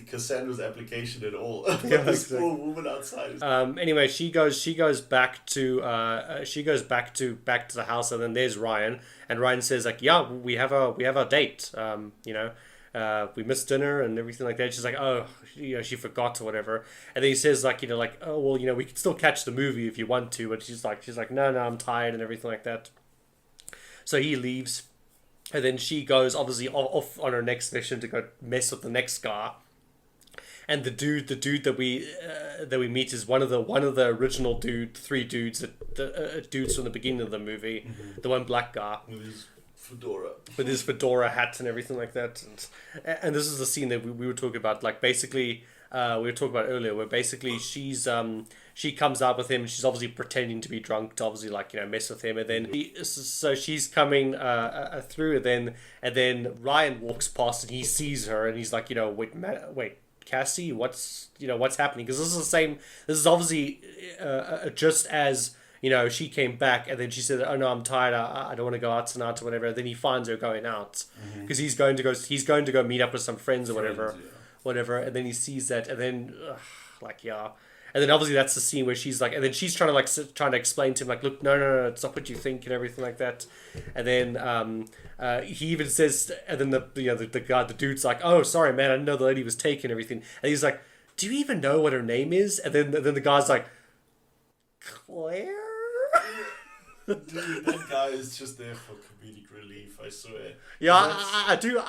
Speaker 2: Cassandra's application at all.
Speaker 1: Yeah,
Speaker 2: this poor woman outside.
Speaker 1: Anyway, she goes back to the house, and then there's Ryan, and Ryan says like, "Yeah, we have a date. we missed dinner and everything like that. She's like, oh, she forgot or whatever. And then he says like, oh, well, we can still catch the movie if you want to. But she's like, no, I'm tired and everything like that. So he leaves. And then she goes obviously off on her next mission to go mess with the next guy. And the dude that we meet is one of the original three dudes dudes from the beginning of the movie, the one black guy with his fedora hat and everything like that. And this is the scene that we were talking about. Like basically, we were talking about earlier, where basically she comes out with him. She's obviously pretending to be drunk to obviously mess with him, and then so she's coming through, and then Ryan walks past and he sees her and he's like, wait. Cassie, what's happening? Because this is obviously just as she came back and then she said, oh no, I'm tired, I don't want to go out tonight or whatever. Then he finds her going out because he's going to go meet up with some friends or whatever, and then he sees that, and then and then obviously that's the scene where she's like, and then she's trying to explain to him like, look, no, it's not what you think and everything like that. And then he even says, and then the dude's like, oh, sorry, man, I didn't know the lady was taken and everything. And he's like, do you even know what her name is? And then the guy's like, Claire?
Speaker 2: Dude, that guy is just there for comedic relief, I swear.
Speaker 1: Yeah, I do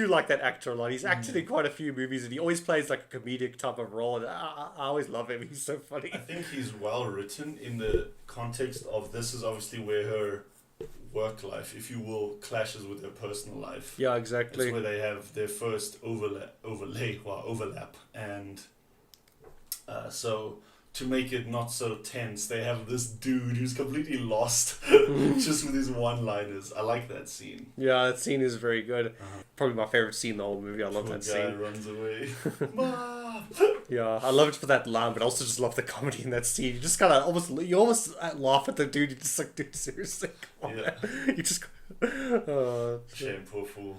Speaker 1: like that actor a lot. He's acted in quite a few movies and he always plays like a comedic type of role. And I always love him. He's so funny.
Speaker 2: I think he's well written in the context of this is obviously where her work life, if you will, clashes with her personal life.
Speaker 1: Yeah, exactly.
Speaker 2: It's where they have their first overlap. And so to make it not so tense, they have this dude who's completely lost just with his one-liners. I like that scene.
Speaker 1: Yeah, that scene is very good. Probably my favorite scene in the whole movie. I love that scene.
Speaker 2: The guy runs away. Mom!
Speaker 1: Yeah, I love it for that line, but I also just love the comedy in that scene. You just kind of almost laugh at the dude. You just like, dude, seriously, come on, man. You just
Speaker 2: shame, poor fool,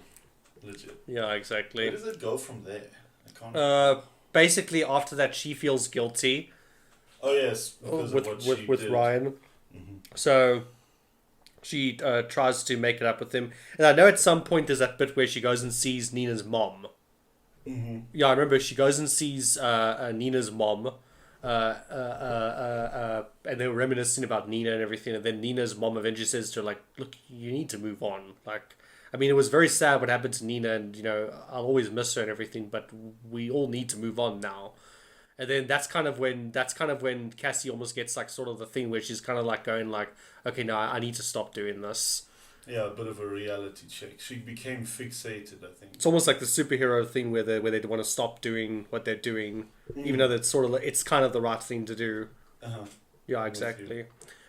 Speaker 2: legit.
Speaker 1: Yeah, exactly.
Speaker 2: Where does it go from there? I can't.
Speaker 1: Basically, after that, she feels guilty.
Speaker 2: Oh yes, because of what she
Speaker 1: with
Speaker 2: did.
Speaker 1: Ryan. So she tries to make it up with him, and I know at some point there's that bit where she goes and sees Nina's mom. Yeah, I remember she goes and sees Nina's mom, and they were reminiscing about Nina and everything. And then Nina's mom eventually says to her, like, "Look, you need to move on. Like, I mean, it was very sad what happened to Nina, and I'll always miss her and everything. But we all need to move on now." And then that's kind of when Cassie almost gets like sort of the thing where she's kind of like going like, okay, no, I need to stop doing this.
Speaker 2: Yeah, a bit of a reality check. She became fixated, I think.
Speaker 1: It's almost like the superhero thing where they want to stop doing what they're doing, even though that's sort of it's kind of the right thing to do. Yeah, exactly.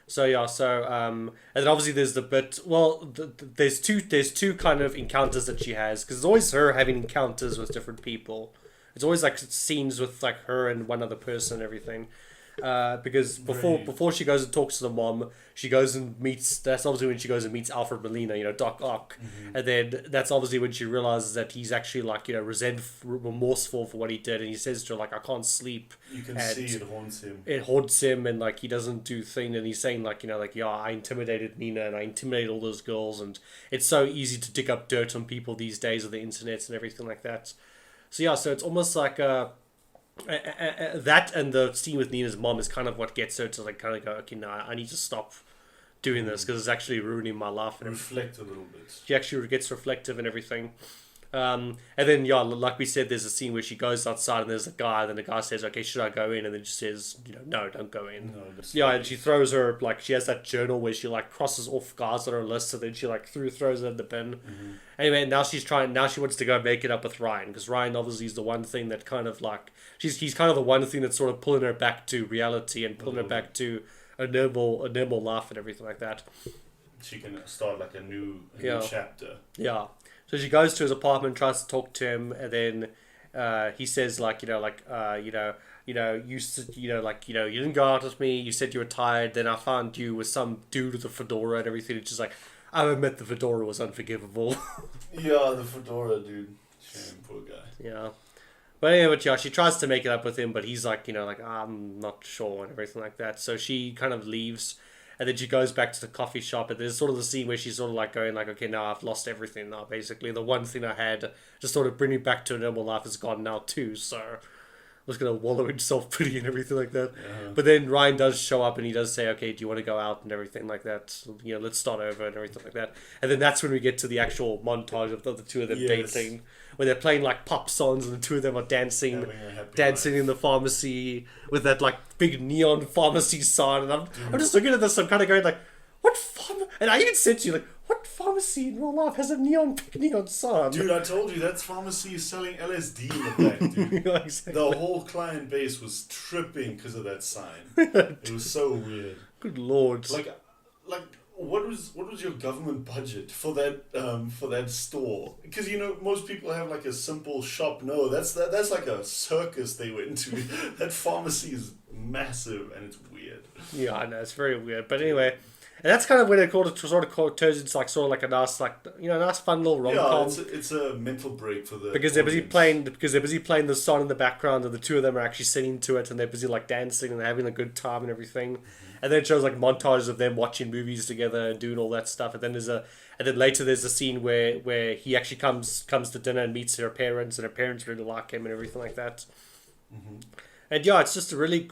Speaker 1: So and then obviously there's the bit. Well, there's two kind of encounters that she has, because it's always her having encounters with different people. It's always like scenes with like her and one other person and everything. Because before she goes and talks to the mom, she goes and meets. That's obviously when she goes and meets Alfred Molina, Doc Ock, and then that's obviously when she realizes that he's actually like remorseful for what he did, and he says to her like, "I can't sleep."
Speaker 2: You can see it haunts him.
Speaker 1: It haunts him, and like he doesn't do thing, and he's saying like yeah, I intimidated Nina and I intimidated all those girls, and it's so easy to dig up dirt on people these days with the internet and everything like that. So yeah, so it's almost like that and the scene with Nina's mom is kind of what gets her to like kind of go, okay, no, I need to stop doing this because it's actually ruining my life. And
Speaker 2: reflect a little bit.
Speaker 1: She actually gets reflective and everything. And then, yeah, like we said, there's a scene where she goes outside and there's a guy, and then the guy says, okay, should I go in? And then she says, no, don't go in. No, yeah, and she throws her, like, she has that journal where she, like, crosses off guys on her list, so then she, like, throws it in the bin. Anyway, now she wants to go make it up with Ryan, because Ryan obviously is the one thing that kind of, like, he's kind of the one thing that's sort of pulling her back to reality and pulling her back to a normal life and everything like that.
Speaker 2: She can start, like, a new chapter. Yeah.
Speaker 1: So she goes to his apartment, tries to talk to him, and then he says you didn't go out with me. You said you were tired. Then I found you with some dude with a fedora and everything. It's just like, I admit the fedora was unforgivable.
Speaker 2: Yeah, the fedora dude. Shame, poor guy.
Speaker 1: Yeah, but anyway, she tries to make it up with him, but he's like, I'm not sure and everything like that. So she kind of leaves. And then she goes back to the coffee shop, and there's sort of the scene where she's sort of like going like, okay, now I've lost everything now, basically. The one thing I had just sort of bring me back to a normal life is gone now too, so I was going to wallow in self-pity and everything like that.
Speaker 2: Yeah.
Speaker 1: But then Ryan does show up and he does say, okay, do you want to go out and everything like that? So, let's start over and everything like that. And then that's when we get to the actual montage of the two of them dating, where they're playing like pop songs and the two of them are dancing in the pharmacy with that like big neon pharmacy sign. And I'm just looking at this, I'm kind of going like, what pharmacy? And I even said to you, like, what pharmacy in real life has a big neon sign?
Speaker 2: Dude, I told you, that pharmacy is selling LSD in the back, dude.
Speaker 1: Yeah, exactly.
Speaker 2: The whole client base was tripping because of that sign. It was so weird.
Speaker 1: Good lord.
Speaker 2: Like, what was your government budget for that store? Because most people have like a simple shop. No, that's like a circus they went to. That pharmacy is massive and it's weird.
Speaker 1: Yeah, I know, it's very weird. But anyway. And that's kind of when it turns into like sort of like a nice nice fun little rom-com.
Speaker 2: Yeah, it's a mental break for the
Speaker 1: because they're busy playing the song in the background, and the two of them are actually singing to it, and they're busy like dancing and they're having a good time and everything. Mm-hmm. And then it shows like montages of them watching movies together and doing all that stuff. And then later there's a scene where he actually comes to dinner and meets her parents, and her parents really like him and everything like that.
Speaker 2: Mm-hmm.
Speaker 1: And yeah, it's just a really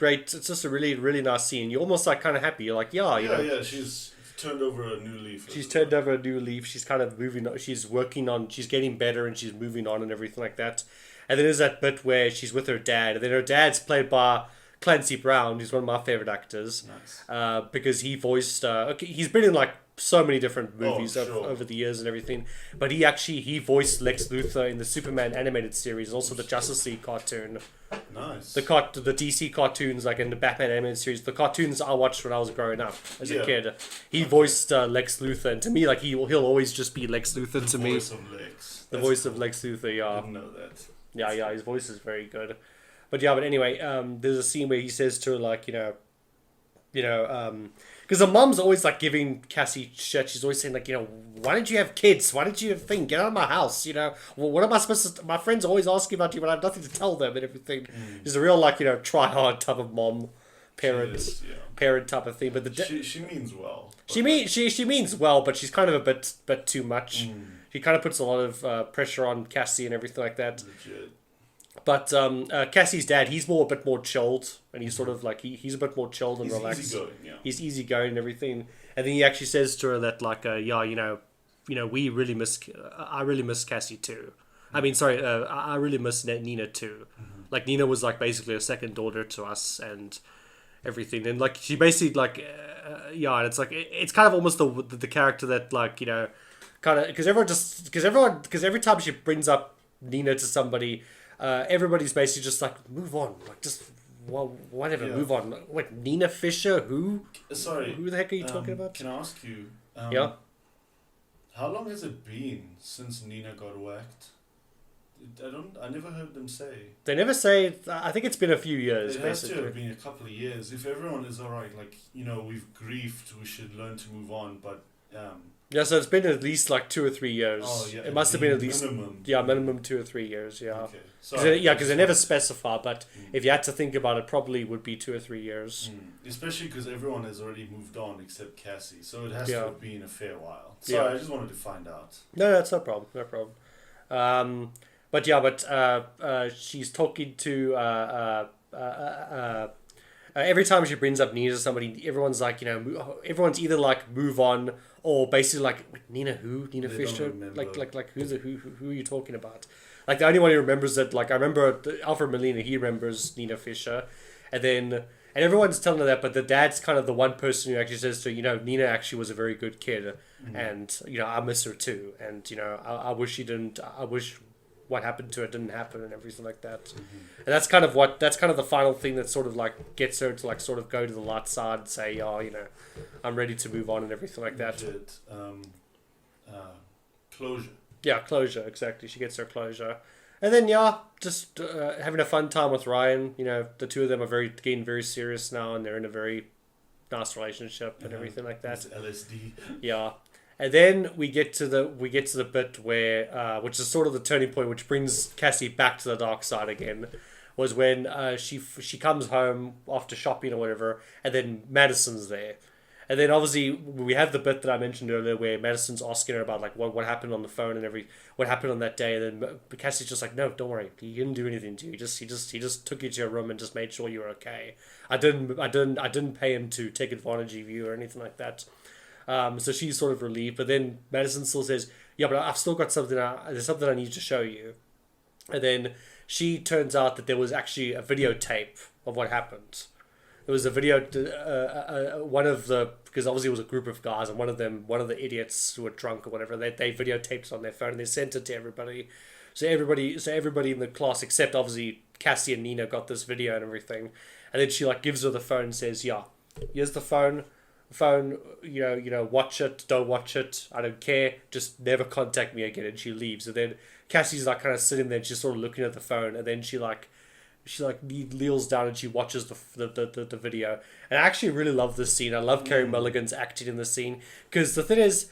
Speaker 1: really nice scene. You're almost like kind of happy. You're like,
Speaker 2: yeah, she's turned over a new leaf.
Speaker 1: She's turned over a new leaf. She's kind of moving on. She's working on, she's getting better and she's moving on and everything like that. And then there's that bit where she's with her dad. And then her dad's played by Clancy Brown, who's one of my favorite actors.
Speaker 2: Nice.
Speaker 1: Because he voiced, he's been in like so many different movies over the years and everything. But he voiced Lex Luthor in the Superman animated series, and also the Justice League cartoon.
Speaker 2: Nice.
Speaker 1: The DC cartoons, like in the Batman animated series, the cartoons I watched when I was growing up as a kid. He voiced Lex Luthor, and to me, like he'll always just be Lex Luthor to me. The voice of Lex Luthor, yeah.
Speaker 2: I didn't know that.
Speaker 1: Yeah, his voice is very good. But anyway, there's a scene where he says to her like, because the mom's always like giving Cassie shit. She's always saying like, why didn't you have kids? Why didn't you have thing? Get out of my house. Well, what am I supposed to? My friends always asking about you, but I have nothing to tell them and everything. She's a real like try hard type of mom, parent type of thing. But
Speaker 2: she means well.
Speaker 1: She means well, but she's kind of a bit too much. She kind of puts a lot of pressure on Cassie and everything like that.
Speaker 2: Legit.
Speaker 1: But Cassie's dad, he's a bit more chilled, and he's sort of like he's a bit more chilled and relaxed.
Speaker 2: He's easygoing, yeah.
Speaker 1: He's easygoing and everything. And then he actually says to her that like, we really miss. I really miss Cassie too. I mean, sorry, I really miss Nina too. Mm-hmm. Like Nina was like basically a second daughter to us and everything. And like she basically like, and it's like it's kind of almost the character that like kind of because every time she brings up Nina to somebody. Everybody's basically just like, move on, like just whatever, move on. Like Nina Fisher, who?
Speaker 2: Sorry,
Speaker 1: who the heck are you talking about?
Speaker 2: Can I ask you? How long has it been since Nina got whacked? I never heard them say.
Speaker 1: They never say. I think it's been a few years.
Speaker 2: It has to have been a couple of years. If everyone is alright, like we've grieved, we should learn to move on. But
Speaker 1: yeah, so it's been at least like 2 or 3 years.
Speaker 2: Oh, yeah,
Speaker 1: it must have been at least
Speaker 2: minimum.
Speaker 1: Yeah, minimum 2 or 3 years. Yeah.
Speaker 2: Okay.
Speaker 1: Because they never specify. But if you had to think about it, probably would be 2 or 3 years.
Speaker 2: Especially because everyone has already moved on except Cassie, so it has to have been a fair while. Sorry, I just wanted to find out.
Speaker 1: No, that's no problem. No problem. But she's talking to every time she brings up Nina to somebody, everyone's like, everyone's either like move on or basically like Nina who? Nina Fisher? Like who are you talking about? Like the only one who remembers it, like I remember Alfred Molina, he remembers Nina Fisher, and everyone's telling her that, but the dad's kind of the one person who actually says to Nina actually was a very good kid, and I miss her too, and I wish she didn't. I wish what happened to her didn't happen and everything like that. And that's kind of the final thing that sort of like gets her to like sort of go to the light side and say, I'm ready to move on and everything like that.
Speaker 2: Closure.
Speaker 1: Yeah, closure, exactly. She gets her closure. And then, just having a fun time with Ryan. The two of them are getting very serious now, and they're in a very nice relationship and everything like that.
Speaker 2: It's LSD.
Speaker 1: Yeah. And then we get to the bit where, which is sort of the turning point, which brings Cassie back to the dark side again, was when she comes home after shopping or whatever, and then Madison's there. And then obviously we have the bit that I mentioned earlier where Madison's asking her about like what happened on the phone and what happened on that day, and then Cassie's just like, no, don't worry, he didn't do anything to you. He just took you to your room and just made sure you were okay. I didn't pay him to take advantage of you or anything like that. So she's sort of relieved, but then Madison still says, yeah, but I've still got something. There's something I need to show you. And then she turns out that there was actually a videotape of what happened. There was a video, because obviously it was a group of guys, and one of the idiots who were drunk or whatever, they videotaped it on their phone and they sent it to everybody. So everybody in the class except obviously Cassie and Nina got this video and everything. And then she like gives her the phone and says, yeah, here's the phone, watch it, don't watch it, I don't care, just never contact me again. And she leaves. And then Cassie's like kind of sitting there and she's sort of looking at the phone, and then she kneels down and she watches the video. And I actually really love this scene. I love Carey Mulligan's acting in this scene, because the thing is,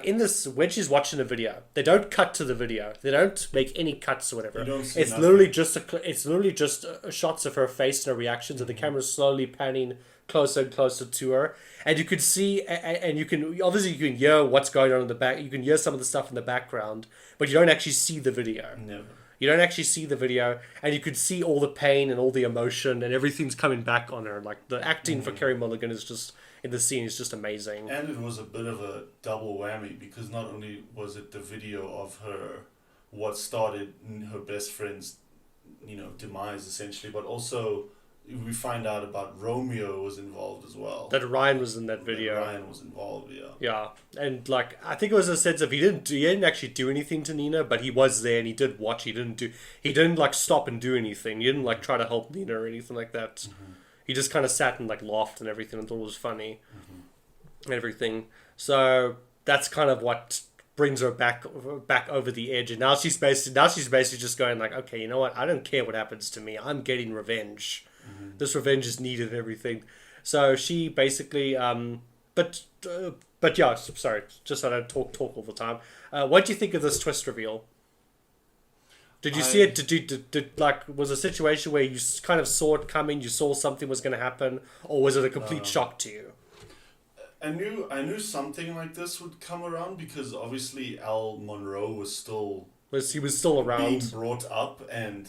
Speaker 1: in this, when she's watching the video, they don't cut to the video. They don't make any cuts or whatever. It's literally just shots of her face and her reactions, and the camera's slowly panning closer and closer to her, and you can see, and you can hear what's going on in the back. You can hear some of the stuff in the background, but you don't actually see the video.
Speaker 2: Never.
Speaker 1: You don't actually see the video, and you could see all the pain and all the emotion, and everything's coming back on her. Like, the acting for Carey Mulligan is just, in the scene, is just amazing.
Speaker 2: And it was a bit of a double whammy, because not only was it the video of her, what started her best friend's, demise, essentially, but also we find out about Romeo was involved as well.
Speaker 1: That Ryan was in that video.
Speaker 2: Ryan was involved, yeah.
Speaker 1: Yeah, and like I think it was a sense of he didn't actually do anything to Nina, but he was there and he did watch. He didn't like stop and do anything. He didn't like try to help Nina or anything like that. Mm-hmm. He just kind of sat and like laughed and everything and thought it was funny, and everything. So that's kind of what brings her back over the edge, and now she's basically just going like, okay, you know what? I don't care what happens to me. I'm getting revenge. This revenge is needed and everything. So she basically, but yeah, sorry, just so I don't talk all the time. What do you think of this twist reveal? Did you see it? Did was a situation where you kind of saw it coming? You saw something was going to happen, or was it a complete shock to you?
Speaker 2: I knew something like this would come around, because obviously Al Monroe was still
Speaker 1: around,
Speaker 2: being brought up, and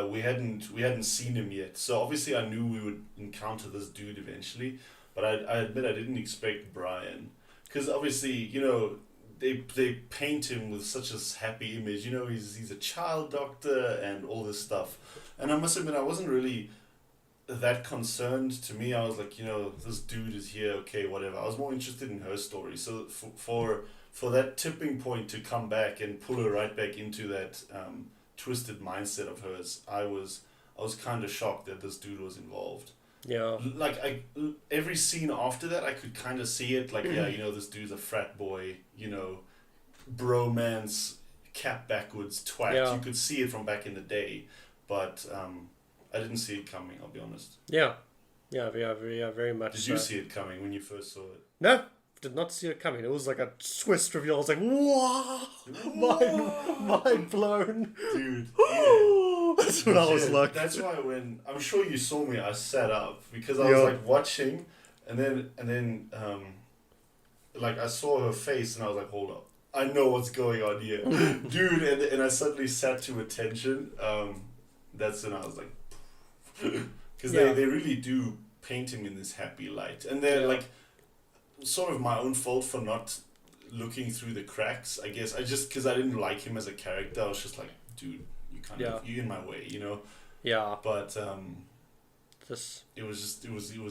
Speaker 2: we hadn't seen him yet. So obviously I knew we would encounter this dude eventually, but I admit I didn't expect Brian, because obviously they paint him with such a happy image. He's a child doctor and all this stuff, and I must admit I wasn't really that concerned. To me, I was like, this dude is here, okay, whatever. I was more interested in her story. So for that tipping point to come back and pull her right back into that twisted mindset of hers, I was kind of shocked that this dude was involved.
Speaker 1: Yeah.
Speaker 2: Like every scene after that, I could kind of see it. Like, yeah, this dude's a frat boy. Bromance, cap backwards, twat.
Speaker 1: Yeah.
Speaker 2: You could see it from back in the day, but I didn't see it coming, I'll be honest.
Speaker 1: Yeah, very much.
Speaker 2: Did you see it coming when you first saw it?
Speaker 1: No, did not see it coming. It was like a twist reveal. I was like, whoa! Mind blown.
Speaker 2: Dude, yeah.
Speaker 1: That's what I was like.
Speaker 2: That's why when, I'm sure you saw me, I sat up, because I was like watching, and then like I saw her face and I was like, hold up, I know what's going on here. Dude, and I suddenly sat to attention. That's when I was like, because they really do paint him in this happy light, and they're like sort of my own fault for not looking through the cracks, I guess. Because I didn't like him as a character, I was just like, dude, you're in my way,
Speaker 1: Yeah.
Speaker 2: But it was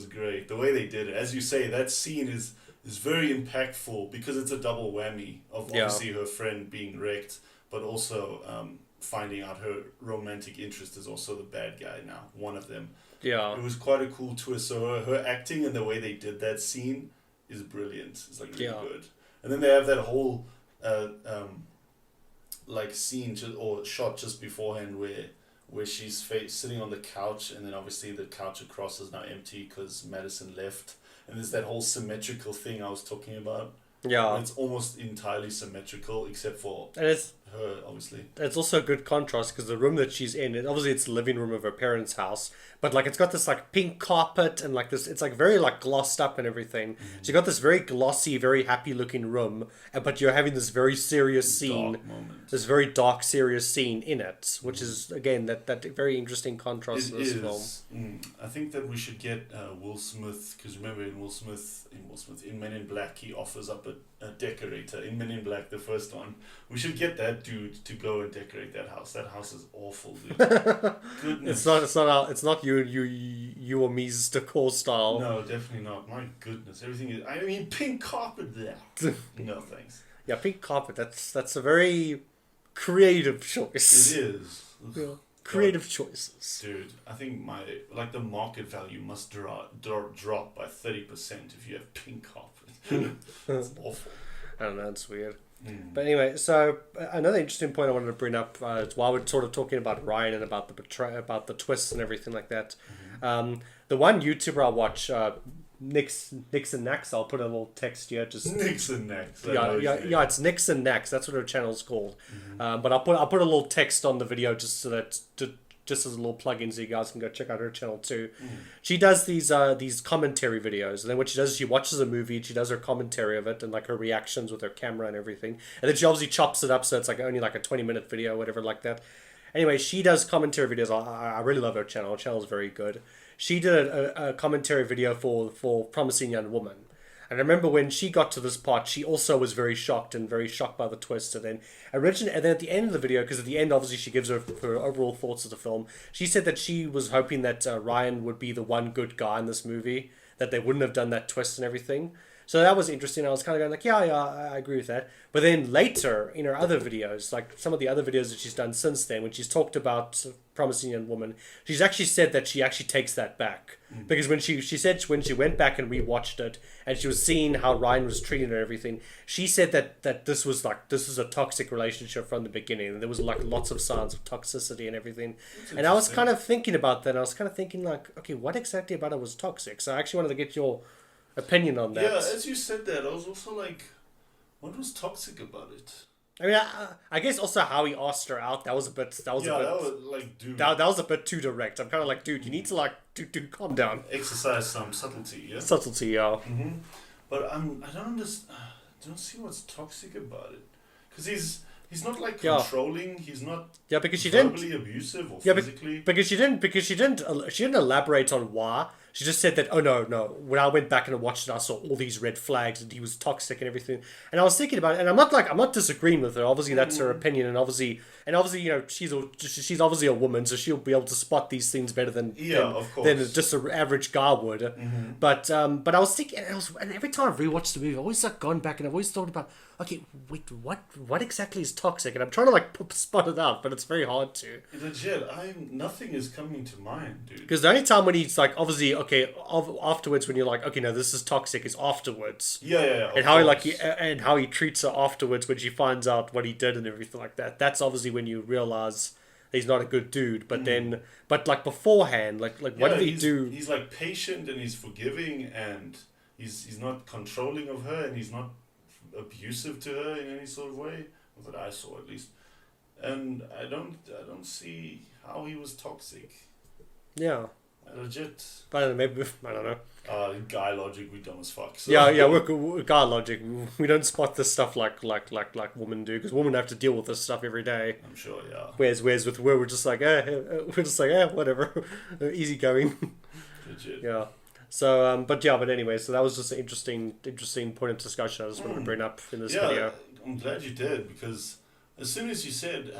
Speaker 2: great the way they did it. As you say, that scene is very impactful, because it's a double whammy of obviously her friend being wrecked, but also finding out her romantic interest is also the bad guy now, one of them.
Speaker 1: Yeah.
Speaker 2: It was quite a cool twist. So her acting and the way they did that scene is brilliant. It's like really good. And then they have that whole like scene or shot just beforehand where she's sitting on the couch, and then obviously the couch across is now empty because Madison left. And there's that whole symmetrical thing I was talking about.
Speaker 1: Yeah.
Speaker 2: It's almost entirely symmetrical except for her, obviously.
Speaker 1: It's also a good contrast because the room that she's in, obviously it's the living room of her parents' house, but like it's got this like pink carpet and like this, it's like very like glossed up and everything. So you got this very glossy, very happy looking room, but you're having this very serious scene, this very dark, serious scene in it, which is again that very interesting contrast in this film.
Speaker 2: I think that we should get Will Smith, because remember in Men in Black he offers up a decorator in Men in Black, the first one. We should get that dude to go and decorate that house. That house is awful, dude. Goodness.
Speaker 1: It's not you or me's decor style.
Speaker 2: No, definitely not. My goodness, everything is. I mean, pink carpet there. No thanks.
Speaker 1: Yeah, pink carpet. That's a very creative choice.
Speaker 2: It is.
Speaker 1: Yeah. Creative choices,
Speaker 2: dude. I think the market value must drop by 30% if you have pink carpet. That's awful.
Speaker 1: I don't know. It's weird. But anyway, so another interesting point I wanted to bring up is while we're sort of talking about Ryan and about the twists and everything like that. The one YouTuber I watch, Nixon Nax. I'll put a little text here. Just
Speaker 2: Nixon Nax.
Speaker 1: Yeah. It's Nixon Nax. That's what her channel's called. But I'll put a little text on the video just so that just as a little plug-in so you guys can go check out her channel too. She does these commentary videos, and then what she does is she watches a movie and she does her commentary of it and like her reactions with her camera and everything, and then she obviously chops it up so it's like only like a 20-minute video or whatever like that. Anyway, she does commentary videos. I really love her channel. Her channel is very good. She did a commentary video for Promising Young Woman. And I remember when she got to this part, she also was very shocked by the twist. And then at the end of the video, because at the end, obviously, she gives her overall thoughts of the film. She said that she was hoping that Ryan would be the one good guy in this movie, that they wouldn't have done that twist and everything. So that was interesting. I was kind of going like, yeah, I agree with that. But then later in her other videos, like some of the other videos that she's done since then, when she's talked about Promising Young Woman, she's actually said that she actually takes that back. Because when she said when she went back and rewatched it and she was seeing how Ryan was treating her and everything, she said that this was a toxic relationship from the beginning. And there was like lots of signs of toxicity and everything. And I was kind of thinking about that. I was kind of thinking like, okay, what exactly about it was toxic? So I actually wanted to get your opinion on that.
Speaker 2: Yeah, as you said that, I was also like, what was toxic about it?
Speaker 1: I mean, I guess also how he asked her out. That was a bit too direct. I'm kind of like, dude, you need to like, dude, calm down.
Speaker 2: Exercise some subtlety, yeah.
Speaker 1: Subtlety, yeah.
Speaker 2: But I don't understand. I don't see what's toxic about it, because he's not like controlling. He's not.
Speaker 1: Yeah, because she
Speaker 2: verbally
Speaker 1: didn't
Speaker 2: abusive or physically.
Speaker 1: Because she didn't elaborate on why. She just said that, oh no, when I went back and watched it, I saw all these red flags and he was toxic and everything. And I was thinking about it, and I'm not disagreeing with her. Obviously, that's her opinion, and obviously, you know, she's obviously a woman, so she'll be able to spot these things better than just an average guy would. But I was thinking, and every time I've rewatched the movie, I've always like gone back and I've always thought about, okay, wait, what exactly is toxic? And I'm trying to like spot it out, but it's very hard to.
Speaker 2: Legit, nothing is coming to mind, dude.
Speaker 1: Because the only time when he's like, obviously, okay, afterwards when you're like, okay, no, this is toxic, is afterwards.
Speaker 2: Yeah.
Speaker 1: And how he treats her afterwards when she finds out what he did and everything like that. That's obviously when you realize he's not a good dude. But then, like beforehand, like what did he do?
Speaker 2: He's like patient and he's forgiving and he's not controlling of her and he's not abusive to her in any sort of way, that I saw at least. And I don't see how he was toxic.
Speaker 1: Yeah.
Speaker 2: Legit.
Speaker 1: But maybe, I don't know.
Speaker 2: Guy logic, we dumb as fuck. So.
Speaker 1: Yeah, we're guy logic. We don't spot this stuff like women do, because women have to deal with this stuff every day.
Speaker 2: I'm sure, yeah.
Speaker 1: Whereas we're just like, whatever, easy going.
Speaker 2: Legit.
Speaker 1: Yeah. So, but anyway, so that was just an interesting point of discussion I just wanted to bring up in this video.
Speaker 2: I'm glad you did, because as soon as you said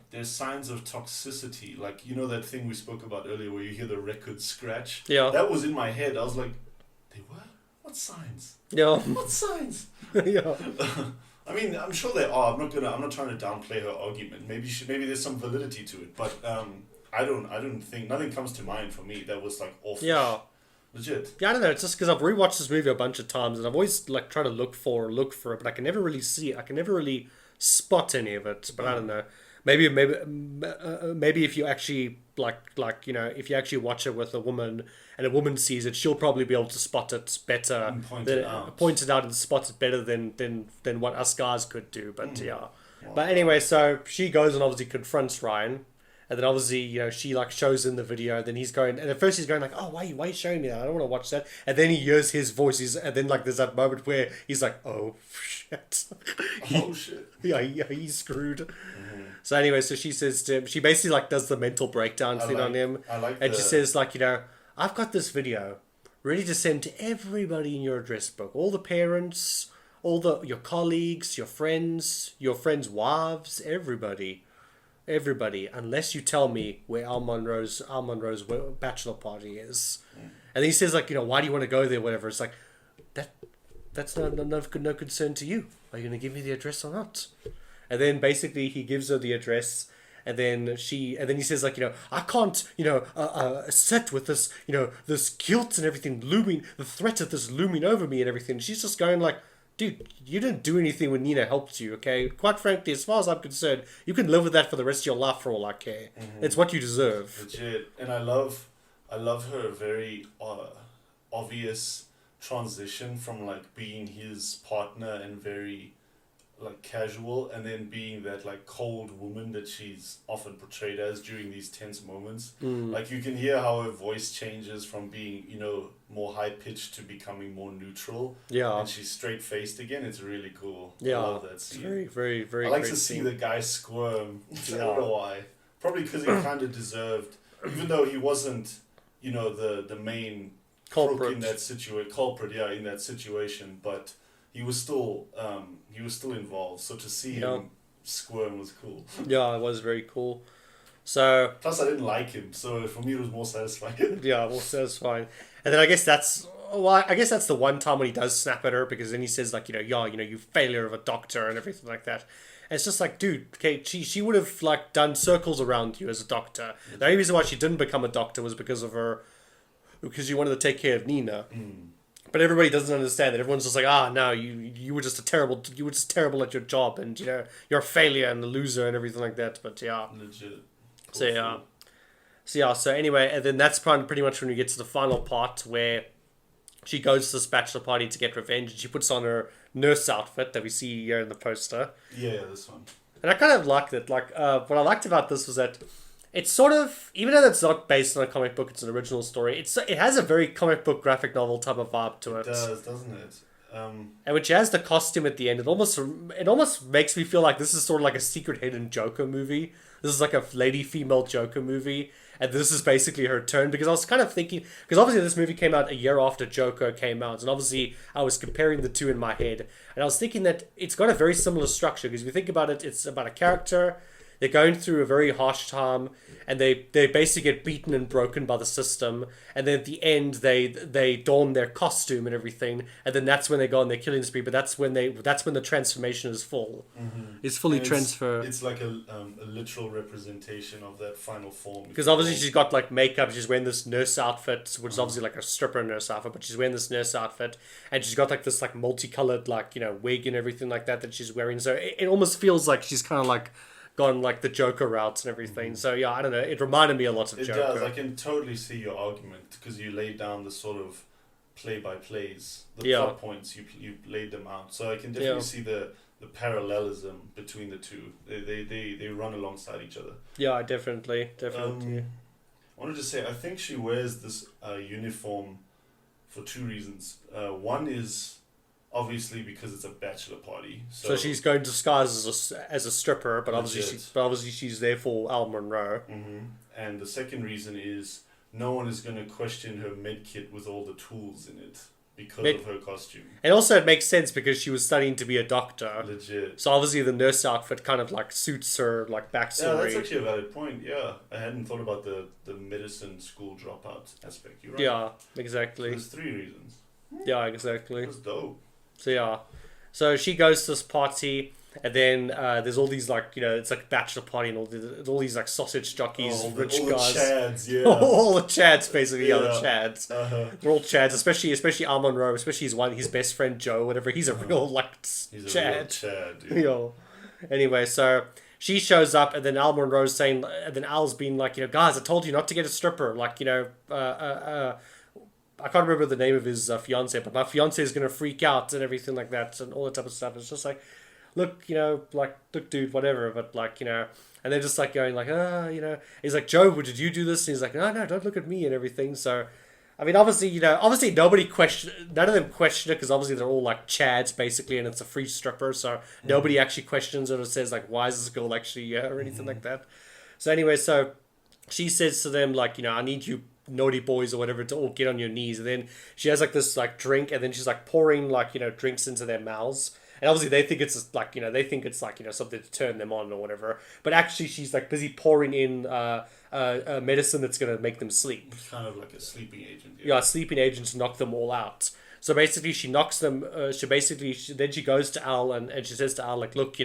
Speaker 2: there's signs of toxicity, like, you know that thing we spoke about earlier where you hear the record scratch?
Speaker 1: Yeah.
Speaker 2: That was in my head. I was like, they were? What signs?
Speaker 1: Yeah.
Speaker 2: What signs?
Speaker 1: Yeah.
Speaker 2: I mean, I'm sure there are. I'm not trying to downplay her argument. Maybe there's some validity to it, but I don't think, nothing comes to mind for me that was like awful.
Speaker 1: Yeah.
Speaker 2: Legit.
Speaker 1: Yeah, I don't know. It's just because I've rewatched this movie a bunch of times and I've always like tried to look for it, but I can never really see it. I can never really spot any of it. But I don't know. Maybe if you actually like you know, if you actually watch it with a woman and a woman sees it, she'll probably be able to spot it better.
Speaker 2: And point it out
Speaker 1: and spot it better than what us guys could do. But yeah. But anyway, so she goes and obviously confronts Ryan. And then obviously, she like shows in the video. Then he's going, and at first he's going like, "Oh, why are you showing me that? I don't want to watch that." And then he hears his voice. And then like there's that moment where he's like, "Oh shit,
Speaker 2: oh shit,
Speaker 1: yeah, he's screwed." So anyway, so she says to him, she basically like does the mental breakdown thing on him, and she says like, "I've got this video ready to send to everybody in your address book, all the parents, your colleagues, your friends' wives, everybody." Unless you tell me where Al Monroe's bachelor party is. And then he says like, why do you want to go there, whatever. It's like, that's no concern to you. Are you going to give me the address or not? And then basically he gives her the address, and then he says like, I can't, sit with this, this guilt and everything looming, the threat of this looming over me and everything. She's just going like, dude, you didn't do anything when Nina helped you, okay? Quite frankly, as far as I'm concerned, you can live with that for the rest of your life for all I care. It's what you deserve.
Speaker 2: Legit. And I love her very obvious transition from like being his partner and very like casual, and then being that like cold woman that she's often portrayed as during these tense moments. Like you can hear how her voice changes from being more high pitched to becoming more neutral.
Speaker 1: Yeah,
Speaker 2: and she's straight faced again. It's really cool.
Speaker 1: Yeah,
Speaker 2: I love that scene.
Speaker 1: Very, very, very.
Speaker 2: I like to see the guy squirm. I don't know why. Probably because he kind of deserved, even though he wasn't, the main
Speaker 1: culprit
Speaker 2: in that in that situation, but he was still involved. So to see him squirm was cool.
Speaker 1: Yeah, it was very cool. So
Speaker 2: plus, I didn't like him, so for me it was more satisfying.
Speaker 1: Yeah, more satisfying. And then I guess that's the one time when he does snap at her, because then he says like, you failure of a doctor and everything like that. And it's just like, dude, okay, she would have like done circles around you as a doctor. The only reason why she didn't become a doctor was because you wanted to take care of Nina. But everybody doesn't understand that. Everyone's just like, no, you were just terrible at your job, and you're a failure and a loser and everything like that. But yeah,
Speaker 2: legit.
Speaker 1: So anyway, and then that's pretty much when we get to the final part where she goes to this bachelor party to get revenge, and she puts on her nurse outfit that we see here in the poster.
Speaker 2: Yeah, this one.
Speaker 1: And I kind of liked it. Like, what I liked about this was that it's sort of, even though it's not based on a comic book, it's an original story. It has a very comic book graphic novel type of vibe to it.
Speaker 2: It does, doesn't it?
Speaker 1: And when she has the costume at the end, it almost makes me feel like this is sort of like a secret hidden Joker movie. This is like a lady female Joker movie, and this is basically her turn. Because I was kind of thinking, because obviously this movie came out a year after Joker came out, and obviously I was comparing the two in my head, and I was thinking that it's got a very similar structure. Because if you think about it, it's about a character. They're going through a very harsh time, and they basically get beaten and broken by the system. And then at the end, they don their costume and everything, and then that's when they go on their killing spree. But that's when the transformation is full. It's fully transferred.
Speaker 2: It's like a literal representation of that final form.
Speaker 1: Because obviously she's got like makeup. She's wearing this nurse outfit, which is obviously like a stripper nurse outfit, but she's wearing this nurse outfit, and she's got like this like multicolored like wig and everything like that she's wearing. So it almost feels like she's kind of like gone like the Joker routes and everything. So yeah, I don't know. It reminded me a lot of Joker. It does.
Speaker 2: I can totally see your argument, because you laid down the sort of play-by-plays, the plot points. You laid them out. So I can definitely see the parallelism between the two. They run alongside each other.
Speaker 1: Yeah, definitely.
Speaker 2: I wanted to say, I think she wears this uniform for two reasons. One is obviously because it's a bachelor party. So
Speaker 1: she's going disguised as a stripper, but obviously she's there for Al Monroe.
Speaker 2: And the second reason is no one is going to question her med kit with all the tools in it because of her costume.
Speaker 1: And also it makes sense because she was studying to be a doctor.
Speaker 2: Legit.
Speaker 1: So obviously the nurse outfit kind of like suits her like backstory.
Speaker 2: Yeah, that's actually a valid point. Yeah, I hadn't thought about the medicine school dropout aspect. You're right.
Speaker 1: Yeah, exactly.
Speaker 2: So there's three reasons.
Speaker 1: Yeah, exactly.
Speaker 2: That's dope.
Speaker 1: So yeah, so she goes to this party, and then there's all these like it's like a bachelor party, and all these like sausage jockeys, rich guys,
Speaker 2: the chads, yeah,
Speaker 1: all the chads basically, the chads. They're all chads, especially Al Monroe, especially his best friend Joe, whatever. He's a real like chad. Dude. Anyway, so she shows up, and then Al Monroe's saying, and then Al's being like, guys, I told you not to get a stripper, like I can't remember the name of his fiance, but my fiance is going to freak out and everything like that and all that type of stuff. It's just like, look, look, dude, whatever. But like, and they're just like going like, he's like, Joe, did you do this? And he's like, no, don't look at me and everything. So, I mean, obviously, obviously none of them question it because obviously they're all like Chads basically, and it's a free stripper, so nobody actually questions it or says like, why is this girl actually or anything like that. So anyway, so she says to them like, I need you naughty boys or whatever to all get on your knees, and then she has like this like drink, and then she's like pouring like drinks into their mouths. And obviously they think it's like, something to turn them on or whatever. But actually she's like busy pouring in medicine that's going to make them sleep.
Speaker 2: It's kind of like a sleeping agent.
Speaker 1: Yeah, a sleeping agent to knock them all out. So basically she knocks them, then she goes to Al and she says to Al, like, look,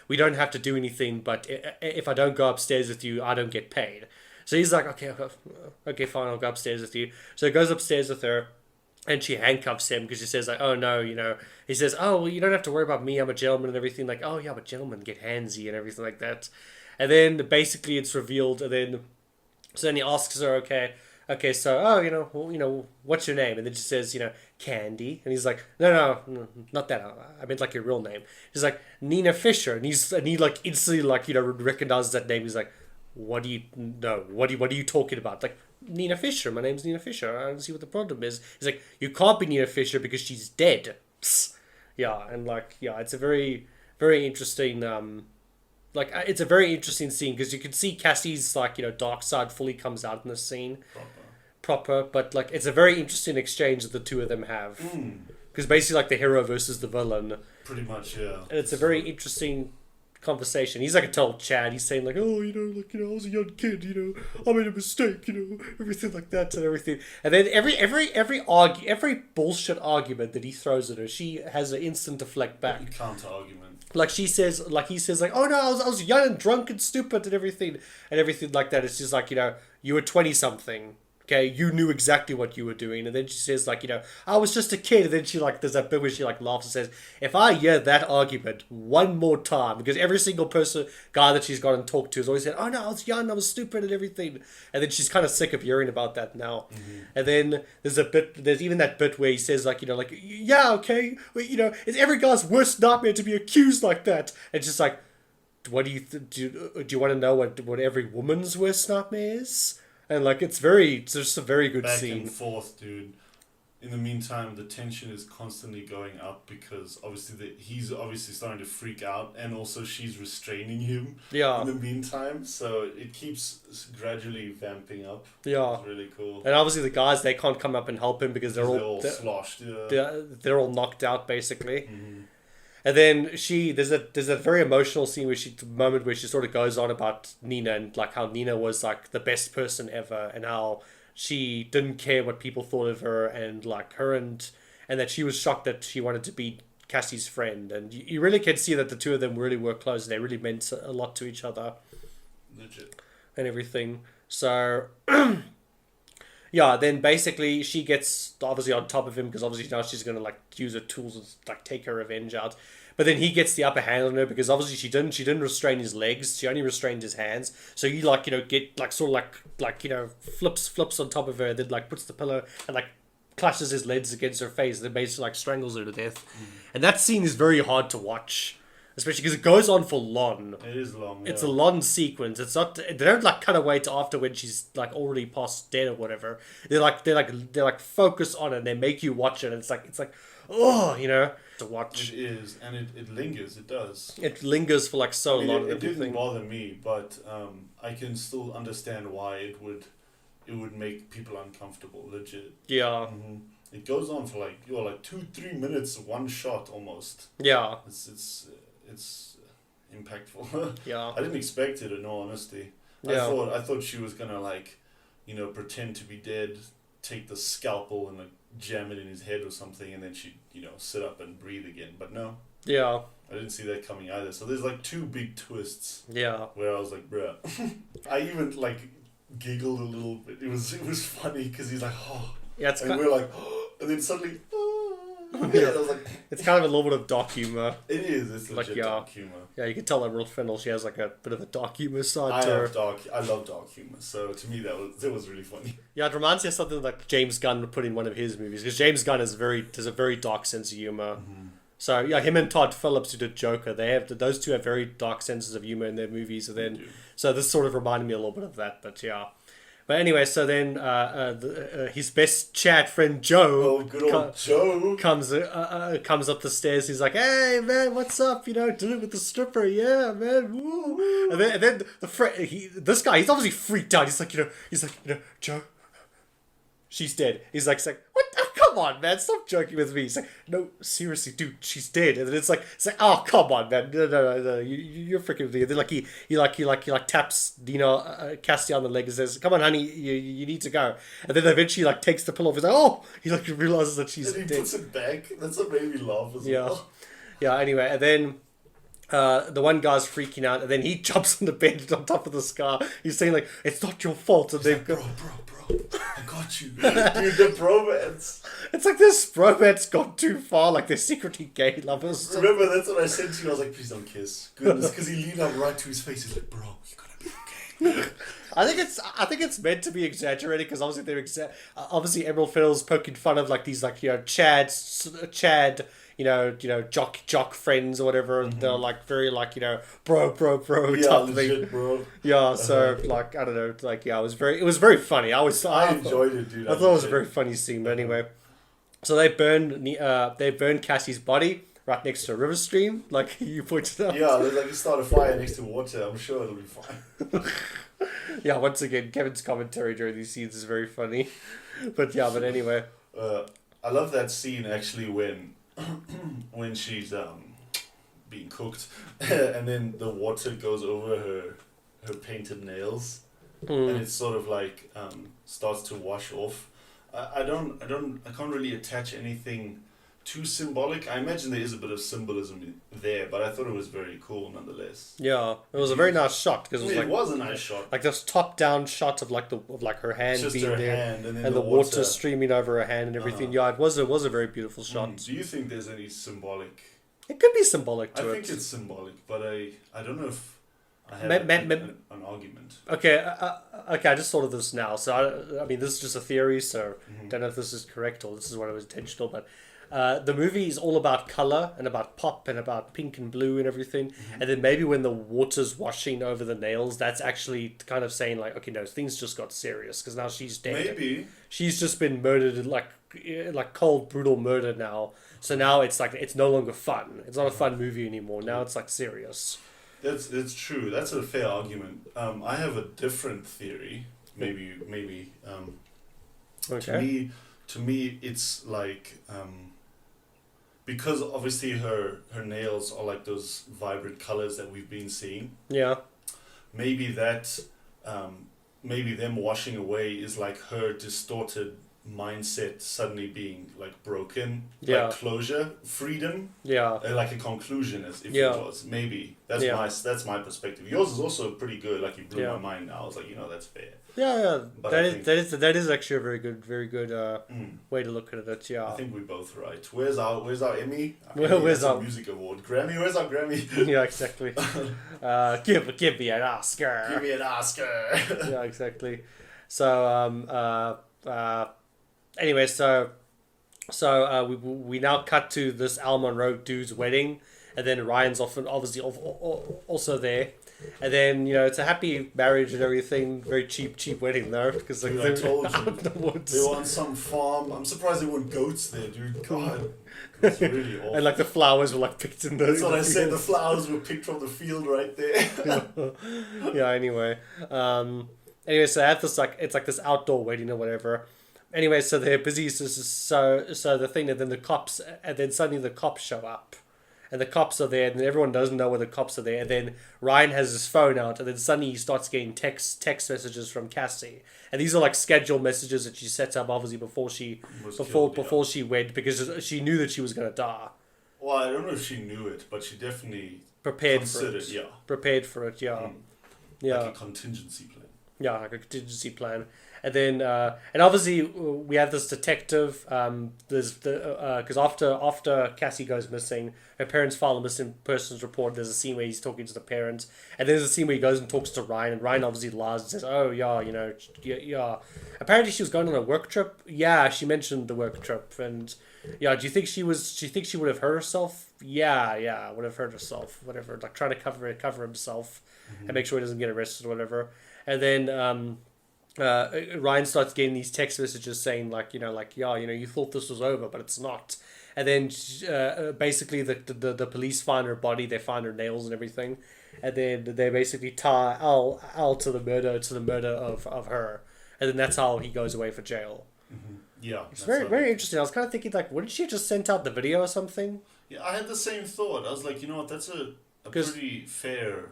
Speaker 1: we don't have to do anything, but if I don't go upstairs with you, I don't get paid. So he's like, okay, fine, I'll go upstairs with you. So he goes upstairs with her. And she handcuffs him because she says like, oh no, he says, oh, well, you don't have to worry about me, I'm a gentleman and everything. Like, oh yeah, but gentlemen get handsy and everything like that. And then basically it's revealed, and then so then he asks her, okay, so what's your name? And then she says, Candy. And he's like, no, not that. I meant like your real name. He's like, Nina Fisher. And he like instantly like recognizes that name. He's like, what do you know? What are you talking about? Like, Nina Fisher. My name's Nina Fisher. I don't see what the problem is. He's like, you can't be Nina Fisher because she's dead. Yeah, and like, yeah, it's a very, very interesting, it's a very interesting scene because you can see Cassie's like, dark side fully comes out in this scene. Proper, but like, it's a very interesting exchange that the two of them have. Because basically like the hero versus the villain.
Speaker 2: Pretty much, yeah.
Speaker 1: And it's a very interesting conversation. He's like a total Chad. He's saying like, oh, I was a young kid, I made a mistake, everything like that and everything. And then every bullshit argument that he throws at her, she has an instant deflect back.
Speaker 2: Counter argument.
Speaker 1: Like he says like, oh no, I was young and drunk and stupid and everything like that. It's just like, you were 20 something. Okay, you knew exactly what you were doing. And then she says, like, I was just a kid. And then she, like, there's that bit where she, like, laughs and says, if I hear that argument one more time, because every single guy that she's gone and talked to has always said, oh, no, I was young, I was stupid and everything. And then she's kind of sick of hearing about that now. Mm-hmm. And then there's even that bit where he says, like, yeah, okay, it's every guy's worst nightmare to be accused like that. And it's just like, what do you want to know what every woman's worst nightmare is? And like it's just a very good
Speaker 2: back
Speaker 1: scene.
Speaker 2: And forth, dude. In the meantime, the tension is constantly going up because obviously he's obviously starting to freak out, and also she's restraining him.
Speaker 1: Yeah.
Speaker 2: In the meantime, so it keeps gradually vamping up.
Speaker 1: Yeah.
Speaker 2: It's really cool.
Speaker 1: And obviously the guys, they can't come up and help him because they're all
Speaker 2: sloshed. Yeah.
Speaker 1: They're all knocked out basically.
Speaker 2: Mm-hmm.
Speaker 1: And then there's a very emotional scene where she sort of goes on about Nina and like how Nina was like the best person ever and how she didn't care what people thought of her and like her and that she was shocked that she wanted to be Cassie's friend. And you really can see that the two of them really were close and they really meant a lot to each other.
Speaker 2: Legit.
Speaker 1: And everything. So yeah, then basically she gets obviously on top of him because obviously now she's going to like use her tools and like take her revenge out. But then he gets the upper hand on her because obviously she didn't restrain his legs. She only restrained his hands. So he like, get like sort of like flips on top of her, then like puts the pillow and like clashes his legs against her face and then basically like strangles her to death. And that scene is very hard to watch. Especially because it goes on for long.
Speaker 2: It is long.
Speaker 1: Yeah. It's a long sequence. It's not. They don't like cut away to after when she's like already past dead or whatever. They like focus on it and they make you watch it. And it's like to watch.
Speaker 2: It is, and it lingers. It does.
Speaker 1: It lingers for like so long.
Speaker 2: It didn't bother me, but I can still understand why it would make people uncomfortable. Legit.
Speaker 1: Yeah.
Speaker 2: Mm-hmm. It goes on for like 2-3 minutes, one shot almost.
Speaker 1: Yeah.
Speaker 2: It's impactful.
Speaker 1: Yeah.
Speaker 2: I didn't expect it in all honesty.
Speaker 1: Yeah.
Speaker 2: I thought she was gonna pretend to be dead, take the scalpel and like jam it in his head or something, and then she'd sit up and breathe again. But no.
Speaker 1: Yeah.
Speaker 2: I didn't see that coming either. So there's like two big twists.
Speaker 1: Yeah.
Speaker 2: Where I was like, bruh. I even like giggled a little bit. It was funny because he's like, oh.
Speaker 1: Yeah.
Speaker 2: We're like, oh, and then suddenly.
Speaker 1: Yeah.
Speaker 2: I was like,
Speaker 1: it's kind of a little bit of dark humor.
Speaker 2: It is. It's legit dark humor.
Speaker 1: Yeah, you can tell that Will Fennell, she has like a bit of a dark humor side to her.
Speaker 2: I love dark humor. So to me, that was really funny.
Speaker 1: Yeah, it reminds me of something like James Gunn would put in one of his movies because James Gunn has a very dark sense of humor.
Speaker 2: Mm-hmm.
Speaker 1: So yeah, him and Todd Phillips, who did Joker, those two have very dark senses of humor in their movies, and then so this sort of reminded me a little bit of that. But yeah, but anyway, so then his best Chad friend Joe,
Speaker 2: good old Joe,
Speaker 1: comes up the stairs. He's like, "Hey man, what's up? You know, dealing with the stripper, yeah, man." Woo. And then this guy, he's obviously freaked out. He's like, Joe, she's dead. He's like, what? Oh, come on, man, stop joking with me. He's like, no, seriously, dude, she's dead. And then it's like, oh, come on, man, no, you're freaking with me. And then like he taps Cassie on the leg and says, come on, honey, you need to go. And then eventually like takes the pillow off. He's like, oh, he like realizes that she's dead.
Speaker 2: And he puts it back. That's what made me laugh as well.
Speaker 1: Yeah. Anyway, and then. The one guy's freaking out, and then he jumps on the bed on top of this car. He's saying like, "It's not your fault." And
Speaker 2: like, bro, I got you, dude. The bromance.
Speaker 1: It's like this bromance gone too far. Like they're secretly gay lovers.
Speaker 2: Remember, that's what I said to you. I was like, "Please don't kiss." Goodness, because he leaned up right to his face. He's like, "Bro, you gotta be okay."
Speaker 1: I think it's meant to be exaggerated because obviously obviously Emerald Fennell's poking fun of like these like Chad. Jock friends or whatever, and they're like very like bro type
Speaker 2: legit,
Speaker 1: thing.
Speaker 2: Bro.
Speaker 1: Yeah, so like I don't know, like yeah, it was very funny. I
Speaker 2: enjoyed it, dude.
Speaker 1: I thought it was a very funny scene. But anyway, so they burn Cassie's body right next to a river stream, like you pointed out.
Speaker 2: Yeah, they like start a fire next to water. I'm sure it'll be fine.
Speaker 1: Yeah, once again, Kevin's commentary during these scenes is very funny. But anyway,
Speaker 2: I love that scene actually when she's being cooked and then the water goes over her painted nails and it sort of like starts to wash off. I can't really attach anything too symbolic. I imagine there is a bit of symbolism there, but I thought it was very cool nonetheless.
Speaker 1: Yeah, it was a very nice shot because
Speaker 2: it was a nice shot,
Speaker 1: like this top-down shot of like her hand
Speaker 2: just
Speaker 1: being
Speaker 2: her
Speaker 1: there,
Speaker 2: hand, and
Speaker 1: the water streaming over her hand and everything. Yeah, it was a very beautiful shot.
Speaker 2: Do you think there's any symbolic?
Speaker 1: It could be symbolic to it.
Speaker 2: I think it's symbolic, but I don't know if I have an argument.
Speaker 1: Okay, I just thought of this now. So I mean, this is just a theory, so don't know if this is correct or this is what it was intentional, but. The movie is all about color and about pop and about pink and blue and everything. And then maybe when the water's washing over the nails, that's actually kind of saying like, okay, no, things just got serious because now she's dead.
Speaker 2: Maybe
Speaker 1: she's just been murdered like cold, brutal murder now. So now it's like it's no longer fun. It's not a fun movie anymore. Now it's like serious.
Speaker 2: That's true. That's a fair argument. I have a different theory. Maybe.
Speaker 1: Okay.
Speaker 2: To me, it's like. Because obviously her nails are like those vibrant colors that we've been seeing.
Speaker 1: Yeah.
Speaker 2: Maybe that, maybe them washing away is like her distorted mindset suddenly being like broken.
Speaker 1: Yeah.
Speaker 2: Like closure, freedom.
Speaker 1: Yeah.
Speaker 2: Like a conclusion, as if it was. Maybe that's my perspective. Yours is also pretty good. Like you blew my mind now. I was like, that's fair.
Speaker 1: Yeah. But that is actually a very good way to look at it. Yeah.
Speaker 2: I think we're both right. Where's our Emmy?
Speaker 1: Where's our
Speaker 2: music award? Grammy? Where's our Grammy?
Speaker 1: Yeah, exactly. Give me an Oscar.
Speaker 2: Give me an Oscar.
Speaker 1: Yeah, exactly. So anyway, so we now cut to this Al Monroe dude's wedding, and then Ryan's obviously also there. And then it's a happy marriage and everything. Very cheap wedding though, because like,
Speaker 2: I told you
Speaker 1: the woods.
Speaker 2: They were on some farm. I'm surprised there weren't goats there, dude. God, it's really awful.
Speaker 1: And like the flowers were like picked in the.
Speaker 2: That's what I said. The flowers were picked from the field right there.
Speaker 1: Yeah. Anyway, so I have this it's like this outdoor wedding or whatever. Anyway, so they're busy. So the thing that then the cops, and then suddenly the cops show up. And the cops are there, and everyone doesn't know where the cops are there. And then Ryan has his phone out, and then suddenly he starts getting text messages from Cassie. And these are like scheduled messages that she set up, obviously before she went, because she knew that she was going to die.
Speaker 2: Well, I don't know if she knew it, but she definitely
Speaker 1: prepared for it.
Speaker 2: Yeah,
Speaker 1: prepared for it. Yeah,
Speaker 2: yeah, like a contingency plan.
Speaker 1: Yeah, like a contingency plan. And then, and obviously we have this detective. There's because after Cassie goes missing, her parents file a missing persons report. There's a scene where he's talking to the parents, and there's a scene where he goes and talks to Ryan, and Ryan obviously lies and says, "Oh yeah, yeah." Apparently she was going on a work trip. Yeah, she mentioned the work trip, and Yeah, do you think she was? Do you think she would have hurt herself? Yeah, would have hurt herself. Whatever, like trying to cover himself and make sure he doesn't get arrested or whatever. And then Ryan starts getting these text messages saying like, yeah, you thought this was over, but it's not. And then basically the police find her body, they find her nails and everything, and then they basically tie Al to the murder of her, and then that's how he goes away for jail.
Speaker 2: Mm-hmm. Yeah,
Speaker 1: it's very interesting. I was kind of thinking like, wouldn't she have just sent out the video or something?
Speaker 2: Yeah, I had the same thought. I was like, you know what, that's a pretty fair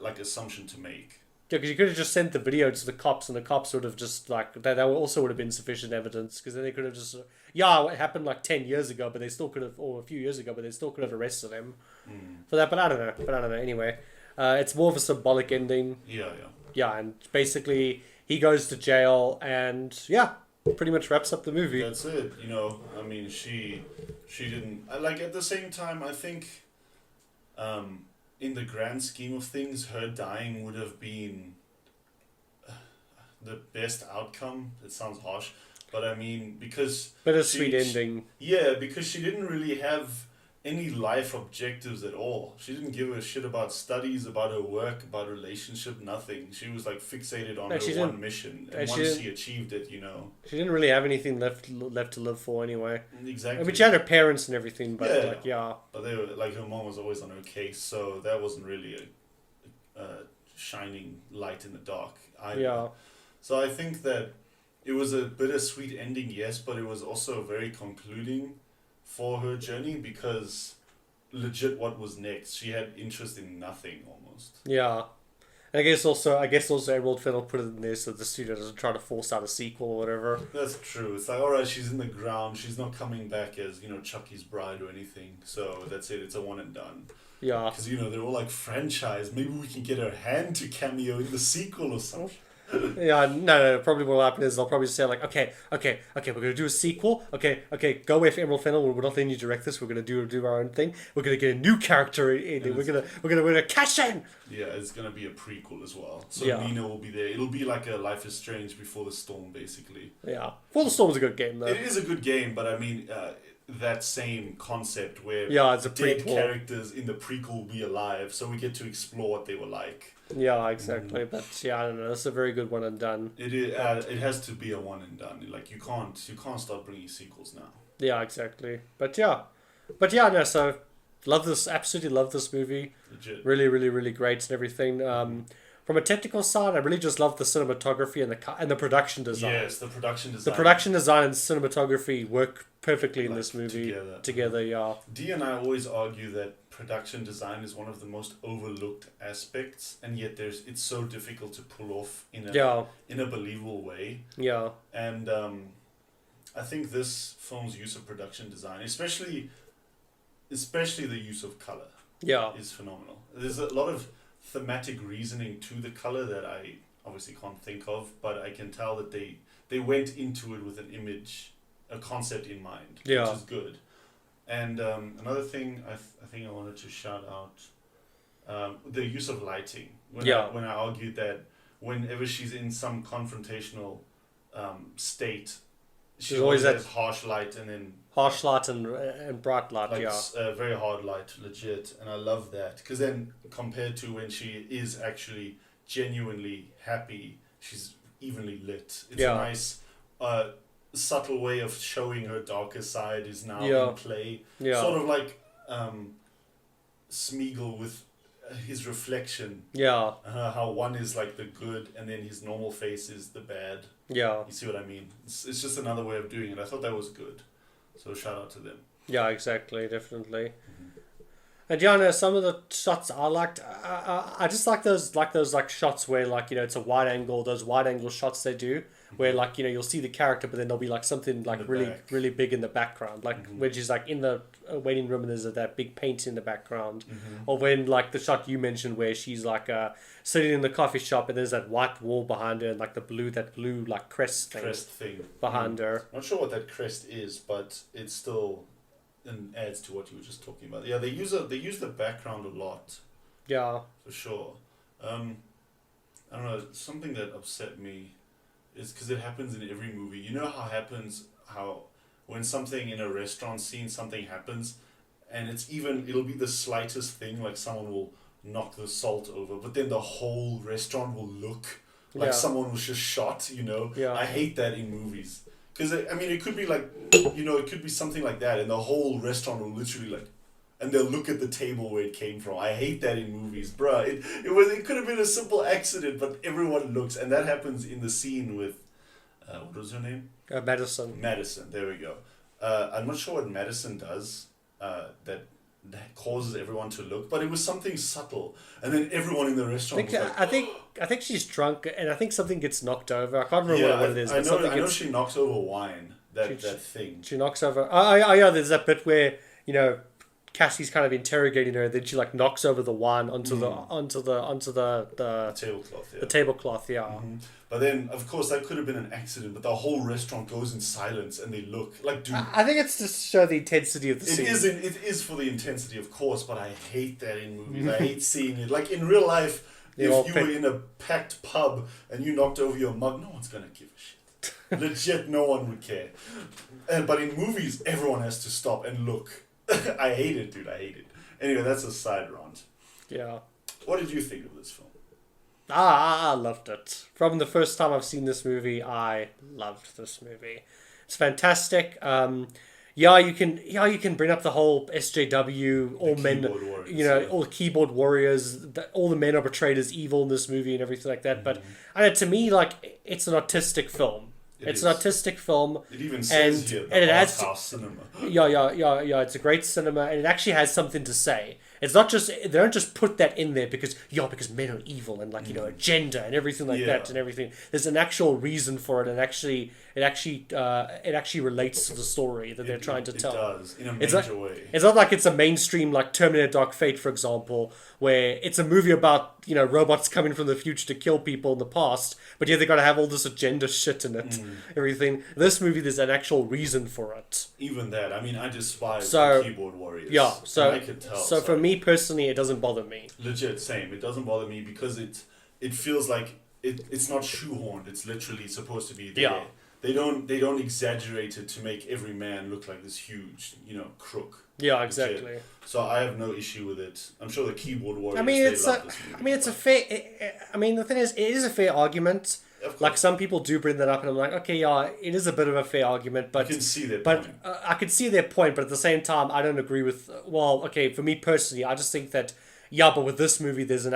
Speaker 2: like assumption to make.
Speaker 1: Yeah, because you could have just sent the video to the cops, and the cops would have just like that also would have been sufficient evidence. Because then they could have just it happened like 10 years ago, but they still could have, or a few years ago, but they still could have arrested him for that. But I don't know. Anyway, it's more of a symbolic ending. Yeah, and basically he goes to jail, and pretty much wraps up the movie.
Speaker 2: That's it. I mean, she didn't like. At the same time, I think. In the grand scheme of things, her dying would have been the best outcome. It sounds harsh, but I mean, because...
Speaker 1: Bittersweet ending.
Speaker 2: Yeah, because she didn't really have any life objectives at all. She didn't give a shit about studies, about her work, about relationship, nothing. She was like fixated on her one mission. And once she achieved it,
Speaker 1: She didn't really have anything left to live for anyway.
Speaker 2: Exactly.
Speaker 1: I mean, she had her parents and everything, but
Speaker 2: But they were like, her mom was always on her case, so that wasn't really a shining light in the dark either.
Speaker 1: Yeah.
Speaker 2: So I think that it was a bittersweet ending, yes, but it was also very concluding for her journey, because legit what was next, she had interest in nothing almost.
Speaker 1: Yeah. And I guess also Emerald Fennell put it in there so the studio doesn't try to force out a sequel or whatever.
Speaker 2: That's true. It's like, alright, she's in the ground, she's not coming back as Chucky's bride or anything, so that's it, it's a one and done.
Speaker 1: Yeah,
Speaker 2: because they're all like franchise, maybe we can get her hand to cameo in the sequel or something.
Speaker 1: Yeah, no. Probably what will happen is they'll probably say like, okay, we're gonna do a sequel. Okay, go away from Emerald Fennell. We're not letting you direct this. We're gonna do our own thing. We're gonna get a new character in. We're gonna cash in.
Speaker 2: Yeah, it's gonna be a prequel as well. So Nina will be there. It'll be like a Life is Strange Before the Storm, basically.
Speaker 1: Yeah, Before the Storm is a good game though.
Speaker 2: It is a good game, but I mean. That same concept where
Speaker 1: it's a
Speaker 2: dead
Speaker 1: prequel.
Speaker 2: characters in the prequel will be alive, so we get to explore what they were like.
Speaker 1: Yeah, exactly. But I don't know. That's a very good one and done.
Speaker 2: It is. It has to be a one and done. Like you can't start bringing sequels now.
Speaker 1: Yeah, exactly. But no. So love this. Absolutely love this movie.
Speaker 2: Legit.
Speaker 1: Really, really, really great and everything. From a technical side, I really just love the cinematography and the production design.
Speaker 2: Yes, the production design.
Speaker 1: The production design and cinematography work perfectly in this movie together. Yeah.
Speaker 2: Dee and I always argue that production design is one of the most overlooked aspects, and yet it's so difficult to pull off in a believable way.
Speaker 1: Yeah.
Speaker 2: And I think this film's use of production design, especially the use of color, is phenomenal. There's a lot of thematic reasoning to the color that I obviously can't think of, but I can tell that they went into it with an image, a concept in mind, which is good. And another thing I think I wanted to shout out, the use of lighting. When I argued that whenever she's in some confrontational state, she always has harsh light and then...
Speaker 1: Harsh light and bright light,
Speaker 2: very hard light, legit. And I love that. Because then, compared to when she is actually genuinely happy, she's evenly lit. It's a nice, subtle way of showing her darker side is now in play. Yeah. Sort of like Smeagol with his reflection. Yeah. How one is like the good and then his normal face is the bad. Yeah. You see what I mean? It's just another way of doing it. I thought that was good. So shout out to them. Yeah,
Speaker 1: exactly, definitely. And some of the shots I liked. I just like those shots where it's a wide angle. Those wide angle shots they do, where you'll see the character, but then there'll be something really big in the background, when she's in the waiting room and there's that big painting in the background, or when the shot you mentioned where she's sitting in the coffee shop and there's that white wall behind her and that blue crest thing behind her.
Speaker 2: Not sure what that crest is, but it's still. And adds to what you were just talking about. Yeah, they use the background a lot. Yeah, for sure. I don't know. Something that upset me is because it happens in every movie. You know how when something in a restaurant scene, something happens, and it'll be the slightest thing, like someone will knock the salt over, but then the whole restaurant will look like someone was just shot, you know?
Speaker 1: Yeah.
Speaker 2: I hate that in movies. Because, I mean, it could be like, you know, it could be something like that, and the whole restaurant will literally like, and they'll look at the table where it came from. I hate that in movies, bruh. It could have been a simple accident, but everyone looks, and that happens in the scene with, what was her name?
Speaker 1: Madison.
Speaker 2: Madison, there we go. I'm not sure what Madison does that causes everyone to look, but it was something subtle, and then everyone in the restaurant was like,
Speaker 1: I think she's drunk, and I think something gets knocked over. I can't remember what it is.
Speaker 2: I know she knocks over wine. That thing.
Speaker 1: She knocks over. Oh yeah, there's that bit where, you know, Cassie's kind of interrogating her, then she like knocks over the wine onto the
Speaker 2: tablecloth. Yeah.
Speaker 1: The tablecloth, yeah.
Speaker 2: Mm-hmm. But then, of course, that could have been an accident. But the whole restaurant goes in silence, and they look like, dude.
Speaker 1: I think it's to show the intensity of the scene.
Speaker 2: It is for the intensity, of course. But I hate that in movies. I hate seeing it. Like in real life, if you were in a packed pub and you knocked over your mug, no one's gonna give a shit. Legit, no one would care. But in movies, everyone has to stop and look. I hate it, dude. I hate it. Anyway, that's a side rant.
Speaker 1: Yeah.
Speaker 2: What did you think of this film?
Speaker 1: I loved it. From the first time I've seen this movie, I loved this movie. It's fantastic. You can bring up the whole SJW, all men, all the keyboard warriors, all the men are portrayed as evil in this movie and everything like that. But to me, like, it's an artistic film. It's an artistic film.
Speaker 2: It even says here,
Speaker 1: and it has
Speaker 2: cinema.
Speaker 1: Yeah. It's a great cinema, and it actually has something to say. It's not just they don't just put that in there because men are evil and like agenda and everything like that and everything. There's an actual reason for it, and it actually relates to the story that they're trying to tell.
Speaker 2: It does in a major way.
Speaker 1: It's not like it's a mainstream like Terminator: Dark Fate, for example, where it's a movie about robots coming from the future to kill people in the past, but they got to have all this agenda shit in it, everything. This movie, there's an actual reason for it.
Speaker 2: Even that, I mean, I despise the keyboard warriors.
Speaker 1: Yeah, so
Speaker 2: I could tell.
Speaker 1: So for me personally, it doesn't bother me.
Speaker 2: Legit, same. It doesn't bother me because it feels like it's not shoehorned. It's literally supposed to be there. Yeah. They don't exaggerate it to make every man look like this huge, crook.
Speaker 1: Yeah, exactly.
Speaker 2: Legit. So I have no issue with it. I'm sure the keyboard warriors.
Speaker 1: The thing is, it is a fair argument. Like some people do bring that up, and I'm like, okay, yeah, it is a bit of a fair argument, but
Speaker 2: you can see their point.
Speaker 1: I can see their point, but at the same time, I don't agree with. Well, okay, for me personally, I just think that. Yeah, but with this movie, there was an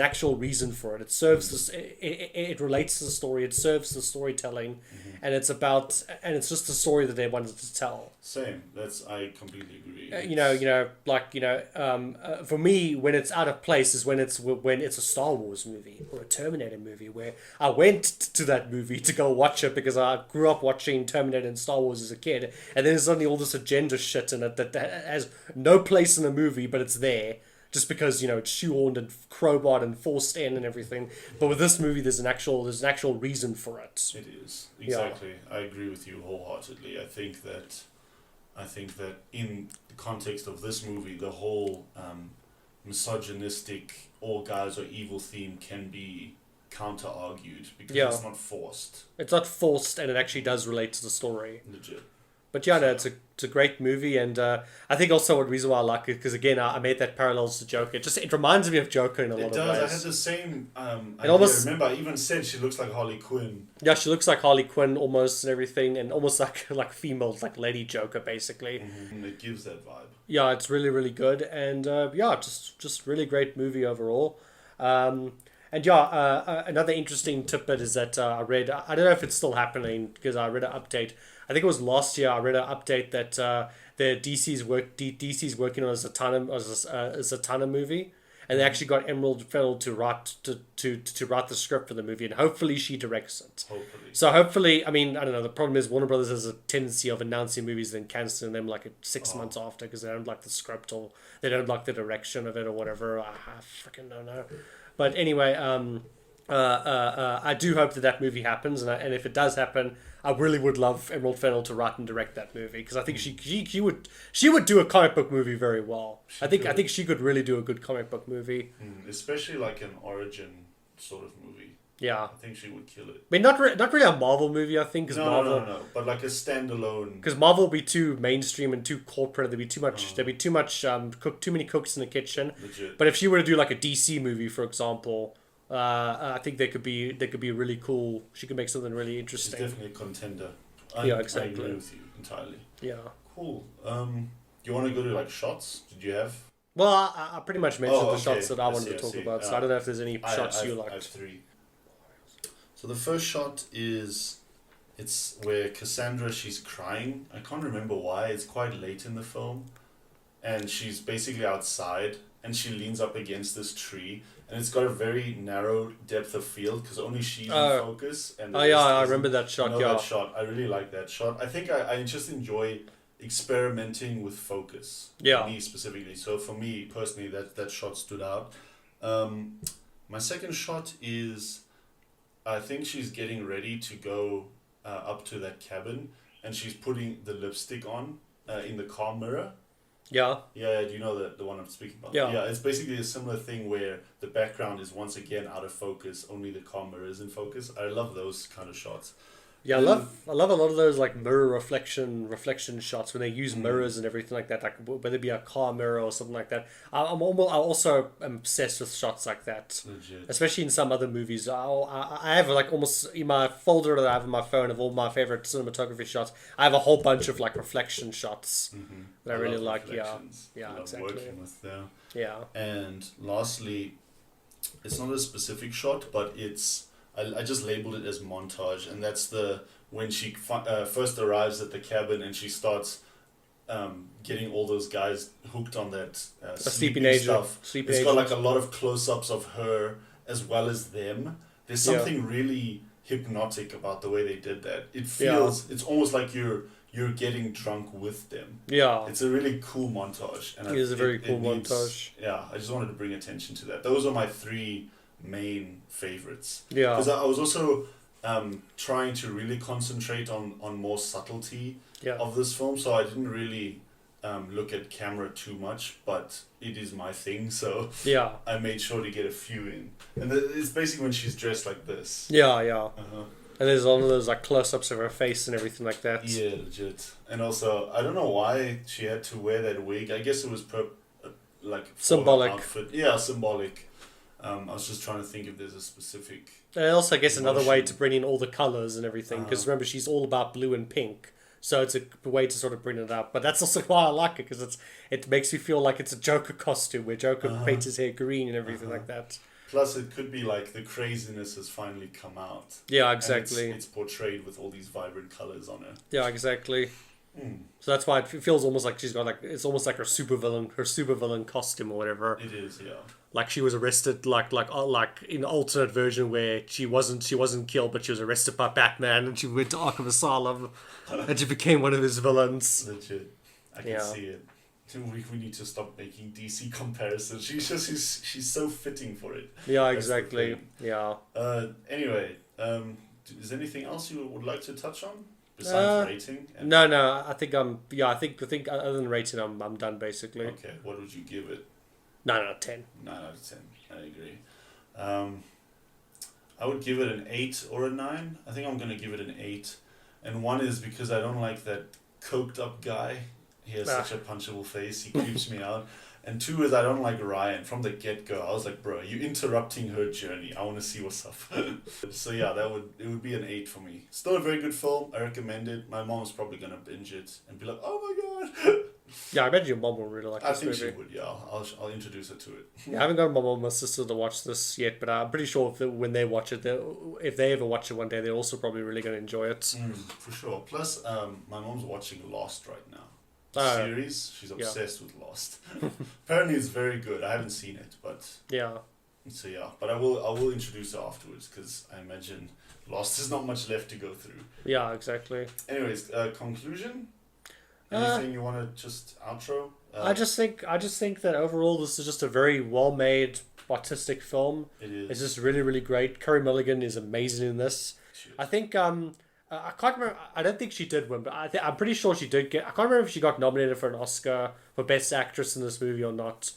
Speaker 1: actual reason for it. It serves this. It relates to the story. It serves the storytelling, and it's just the story that they wanted to tell.
Speaker 2: Same. I completely agree.
Speaker 1: For me, when it's out of place is when it's a Star Wars movie or a Terminator movie. Where I went to that movie to go watch it because I grew up watching Terminator and Star Wars as a kid, and then there's suddenly all this agenda shit in it that has no place in the movie, but it's there. Just because it's shoehorned and crowbarred and forced in and everything, but with this movie, there's an actual reason for it.
Speaker 2: It is exactly. Yeah. I agree with you wholeheartedly. I think that in the context of this movie, the whole misogynistic "all guys are evil" theme can be counter-argued because it's not forced.
Speaker 1: It's not forced, and it actually does relate to the story.
Speaker 2: Legit.
Speaker 1: But it's a great movie, and I think also one reason why I like it because again I made that parallels to Joker. It reminds me of Joker in a lot of ways. It does.
Speaker 2: I had the same idea. Remember, I even said she looks like Harley Quinn.
Speaker 1: Yeah, she looks like Harley Quinn almost and everything, and almost like female, like Lady Joker basically.
Speaker 2: Mm-hmm. It gives that vibe.
Speaker 1: Yeah, it's really really good, and just really great movie overall. Another interesting tidbit is that I read. I don't know if it's still happening because I read an update. I think it was last year. I read an update that the DC's working on a Zatanna movie, and they actually got Emerald Fennell to write the script for the movie, and hopefully she directs it.
Speaker 2: Hopefully.
Speaker 1: So hopefully, I mean, I don't know. The problem is Warner Brothers has a tendency of announcing movies and canceling them like 6 months after because they don't like the script or they don't like the direction of it or whatever. I freaking don't know. But anyway, I do hope that movie happens, and if it does happen, I really would love Emerald Fennell to write and direct that movie because I think she would do a comic book movie very well. I think she could really do a good comic book movie,
Speaker 2: especially like an origin sort of movie.
Speaker 1: Yeah.
Speaker 2: I think she would kill it.
Speaker 1: I mean, not really a Marvel movie, I think, because Marvel.
Speaker 2: No. But like a standalone.
Speaker 1: Because Marvel would be too mainstream and too corporate. There'd be too much. There'd be too much. Too many cooks in the kitchen.
Speaker 2: Legit.
Speaker 1: But if she were to do like a DC movie, for example, I think they could be really cool. She could make something really interesting.
Speaker 2: She's definitely a contender.
Speaker 1: Yeah, exactly.
Speaker 2: I agree with you entirely.
Speaker 1: Yeah.
Speaker 2: Cool. You want to go to like shots? Did you have?
Speaker 1: Well, I pretty much mentioned the shots that I wanted to talk
Speaker 2: see.
Speaker 1: about, so I don't know if there's any shots you
Speaker 2: I
Speaker 1: liked.
Speaker 2: have three. So the first shot is, it's where Cassandra, she's crying. I can't remember why. It's quite late in the film, and she's basically outside, and she leans up against this tree, and it's got a very narrow depth of field because only she's in focus. And
Speaker 1: I remember that shot.
Speaker 2: That shot. I really like that shot. I think I just enjoy experimenting with focus.
Speaker 1: Yeah.
Speaker 2: Me specifically. So for me personally, that shot stood out. My second shot is, I think she's getting ready to go up to that cabin, and she's putting the lipstick on in the car mirror.
Speaker 1: Yeah.
Speaker 2: Yeah, do you know the one I'm speaking about?
Speaker 1: Yeah.
Speaker 2: Yeah, it's basically a similar thing where the background is once again out of focus, only the car mirror is in focus. I love those kind of shots.
Speaker 1: Yeah, I love a lot of those like mirror reflection shots when they use mirrors and everything like that, like whether it be a car mirror or something like that. I also am obsessed with shots like that.
Speaker 2: Legit.
Speaker 1: Especially in some other movies. I have like almost in my folder that I have on my phone of all my favorite cinematography shots. I have a whole bunch of like reflection shots that I really like. Yeah,
Speaker 2: I love
Speaker 1: exactly.
Speaker 2: working with them.
Speaker 1: Yeah.
Speaker 2: And lastly, it's not a specific shot, but it's. I just labeled it as montage, and that's when she first arrives at the cabin and she starts getting all those guys hooked on that sleeping stuff. It's got like a lot of close-ups of her as well as them. There's something really hypnotic about the way they did that. It feels it's almost like you're getting drunk with them.
Speaker 1: Yeah,
Speaker 2: it's a really cool montage, and
Speaker 1: it is a very cool montage.
Speaker 2: Yeah, I just wanted to bring attention to that. Those are my three main favorites.
Speaker 1: Yeah,
Speaker 2: because I was also trying to really concentrate on more subtlety of this film, so I didn't really look at camera too much, but it is my thing, so I made sure to get a few in. And it's basically when she's dressed like this. And
Speaker 1: there's all of those like close-ups of her face and everything like that.
Speaker 2: Yeah, legit. And also, I don't know why she had to wear that wig. I guess it was like
Speaker 1: symbolic.
Speaker 2: Outfit. Yeah, symbolic. I was just trying to think if there's a specific.
Speaker 1: And also, I guess another way to bring in all the colors and everything, because remember she's all about blue and pink, so it's a way to sort of bring it up. But that's also why I like it, because it makes me feel like it's a Joker costume where Joker paints his hair green and everything like that.
Speaker 2: Plus, it could be like the craziness has finally come out.
Speaker 1: Yeah, exactly.
Speaker 2: It's portrayed with all these vibrant colors on it.
Speaker 1: Yeah, exactly. So that's why it feels almost like she's got like it's almost like her supervillain costume or whatever.
Speaker 2: It is, yeah.
Speaker 1: Like she was arrested, like in the alternate version where she wasn't killed, but she was arrested by Batman, and she went to Arkham Asylum, and she became one of his villains.
Speaker 2: Legit, I can see it. We need to stop making DC comparisons. She's so fitting for it.
Speaker 1: Yeah, exactly. Yeah.
Speaker 2: Anyway, is there anything else you would like to touch on besides rating?
Speaker 1: No. I think I think other than rating, I'm done basically.
Speaker 2: Okay, what would you give it?
Speaker 1: 9 out of 10.
Speaker 2: 9 out of 10. I agree. I would give it an 8 or a 9. I think I'm going to give it an 8. And one is because I don't like that coked up guy. He has such a punchable face. He creeps me out. And two is I don't like Ryan. From the get-go, I was like, bro, you're interrupting her journey. I want to see what's up. So yeah, it would be an 8 for me. Still a very good film. I recommend it. My mom's probably going to binge it and be like, oh my god.
Speaker 1: Yeah, I bet your mom will really like this movie.
Speaker 2: I think she would, yeah. I'll introduce her to it.
Speaker 1: Yeah, I haven't got my mom and my sister to watch this yet, but I'm pretty sure when they watch it, if they ever watch it one day, they're also probably really going to enjoy it.
Speaker 2: For sure. Plus, my mom's watching Lost right now. The series. She's obsessed with Lost. Apparently it's very good. I haven't seen it, but...
Speaker 1: Yeah.
Speaker 2: So yeah, but I will introduce her afterwards, because I imagine Lost is not much left to go through.
Speaker 1: Yeah, exactly.
Speaker 2: Anyways, conclusion? Anything you want to just outro?
Speaker 1: I just think that overall this is just a very well made artistic film.
Speaker 2: It is.
Speaker 1: It's just really, really great. Carey Mulligan is amazing in this. I think I can't remember. I don't think she did win, but I'm pretty sure she did get. I can't remember if she got nominated for an Oscar for Best Actress in this movie or not.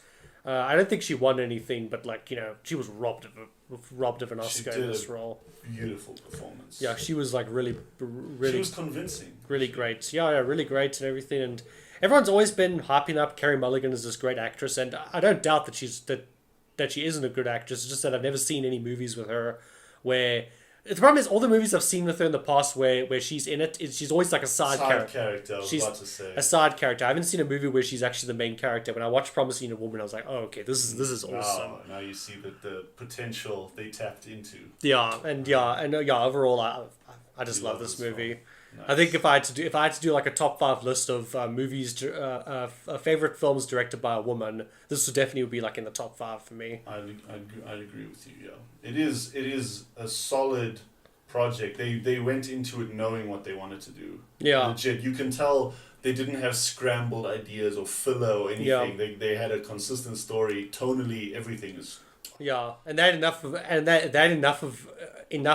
Speaker 1: I don't think she won anything, but like she was robbed of an Oscar in this role.
Speaker 2: Beautiful performance.
Speaker 1: Yeah, she was like really.
Speaker 2: She was convincing.
Speaker 1: Really great. Yeah, really great and everything. And everyone's always been hyping up Carey Mulligan as this great actress, and I don't doubt that she isn't a good actress. It's just that I've never seen any movies with her where. The problem is, all the movies I've seen with her in the past where she's in it, she's always like a side character.
Speaker 2: I was about to say.
Speaker 1: A side character. I haven't seen a movie where she's actually the main character. When I watched Promising Young Woman, I was like, oh, okay, this is awesome.
Speaker 2: Now you see the potential they tapped into.
Speaker 1: Yeah, overall, I just love this movie. Nice. I think if I had to do like a top 5 list of movies, favorite films directed by a woman, this would definitely be like in the top 5 for me.
Speaker 2: I'd agree with you. Yeah, it is a solid project. They went into it knowing what they wanted to do.
Speaker 1: Yeah,
Speaker 2: legit. You can tell they didn't have scrambled ideas or filler or anything. Yeah. They had a consistent story. Tonally, everything is.
Speaker 1: Yeah, and they had enough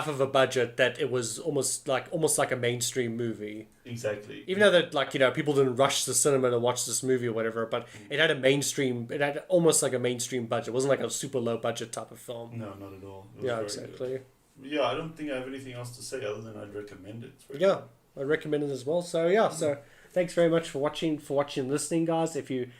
Speaker 1: of a budget that it was almost like a mainstream movie.
Speaker 2: Exactly.
Speaker 1: Even though that people didn't rush to the cinema to watch this movie or whatever, but it had almost like a mainstream budget. It wasn't like a super low budget type of film.
Speaker 2: No, not at all.
Speaker 1: Yeah, exactly.
Speaker 2: Good. Yeah, I don't think I have anything else to say other than I'd recommend it.
Speaker 1: Yeah, I'd recommend it as well. So yeah, so thanks very much for watching and listening, guys. If you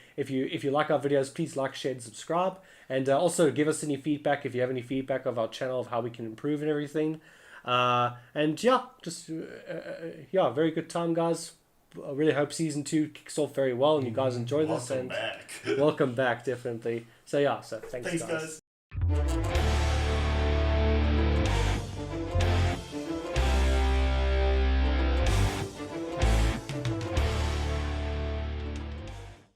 Speaker 1: like our videos, please like, share, and subscribe. And also give us any feedback if you have any feedback of our channel, of how we can improve and everything. And yeah, just very good time, guys. I really hope season 2 kicks off very well and you guys enjoy this.
Speaker 2: Welcome back.
Speaker 1: Welcome back, definitely. So yeah, thanks guys.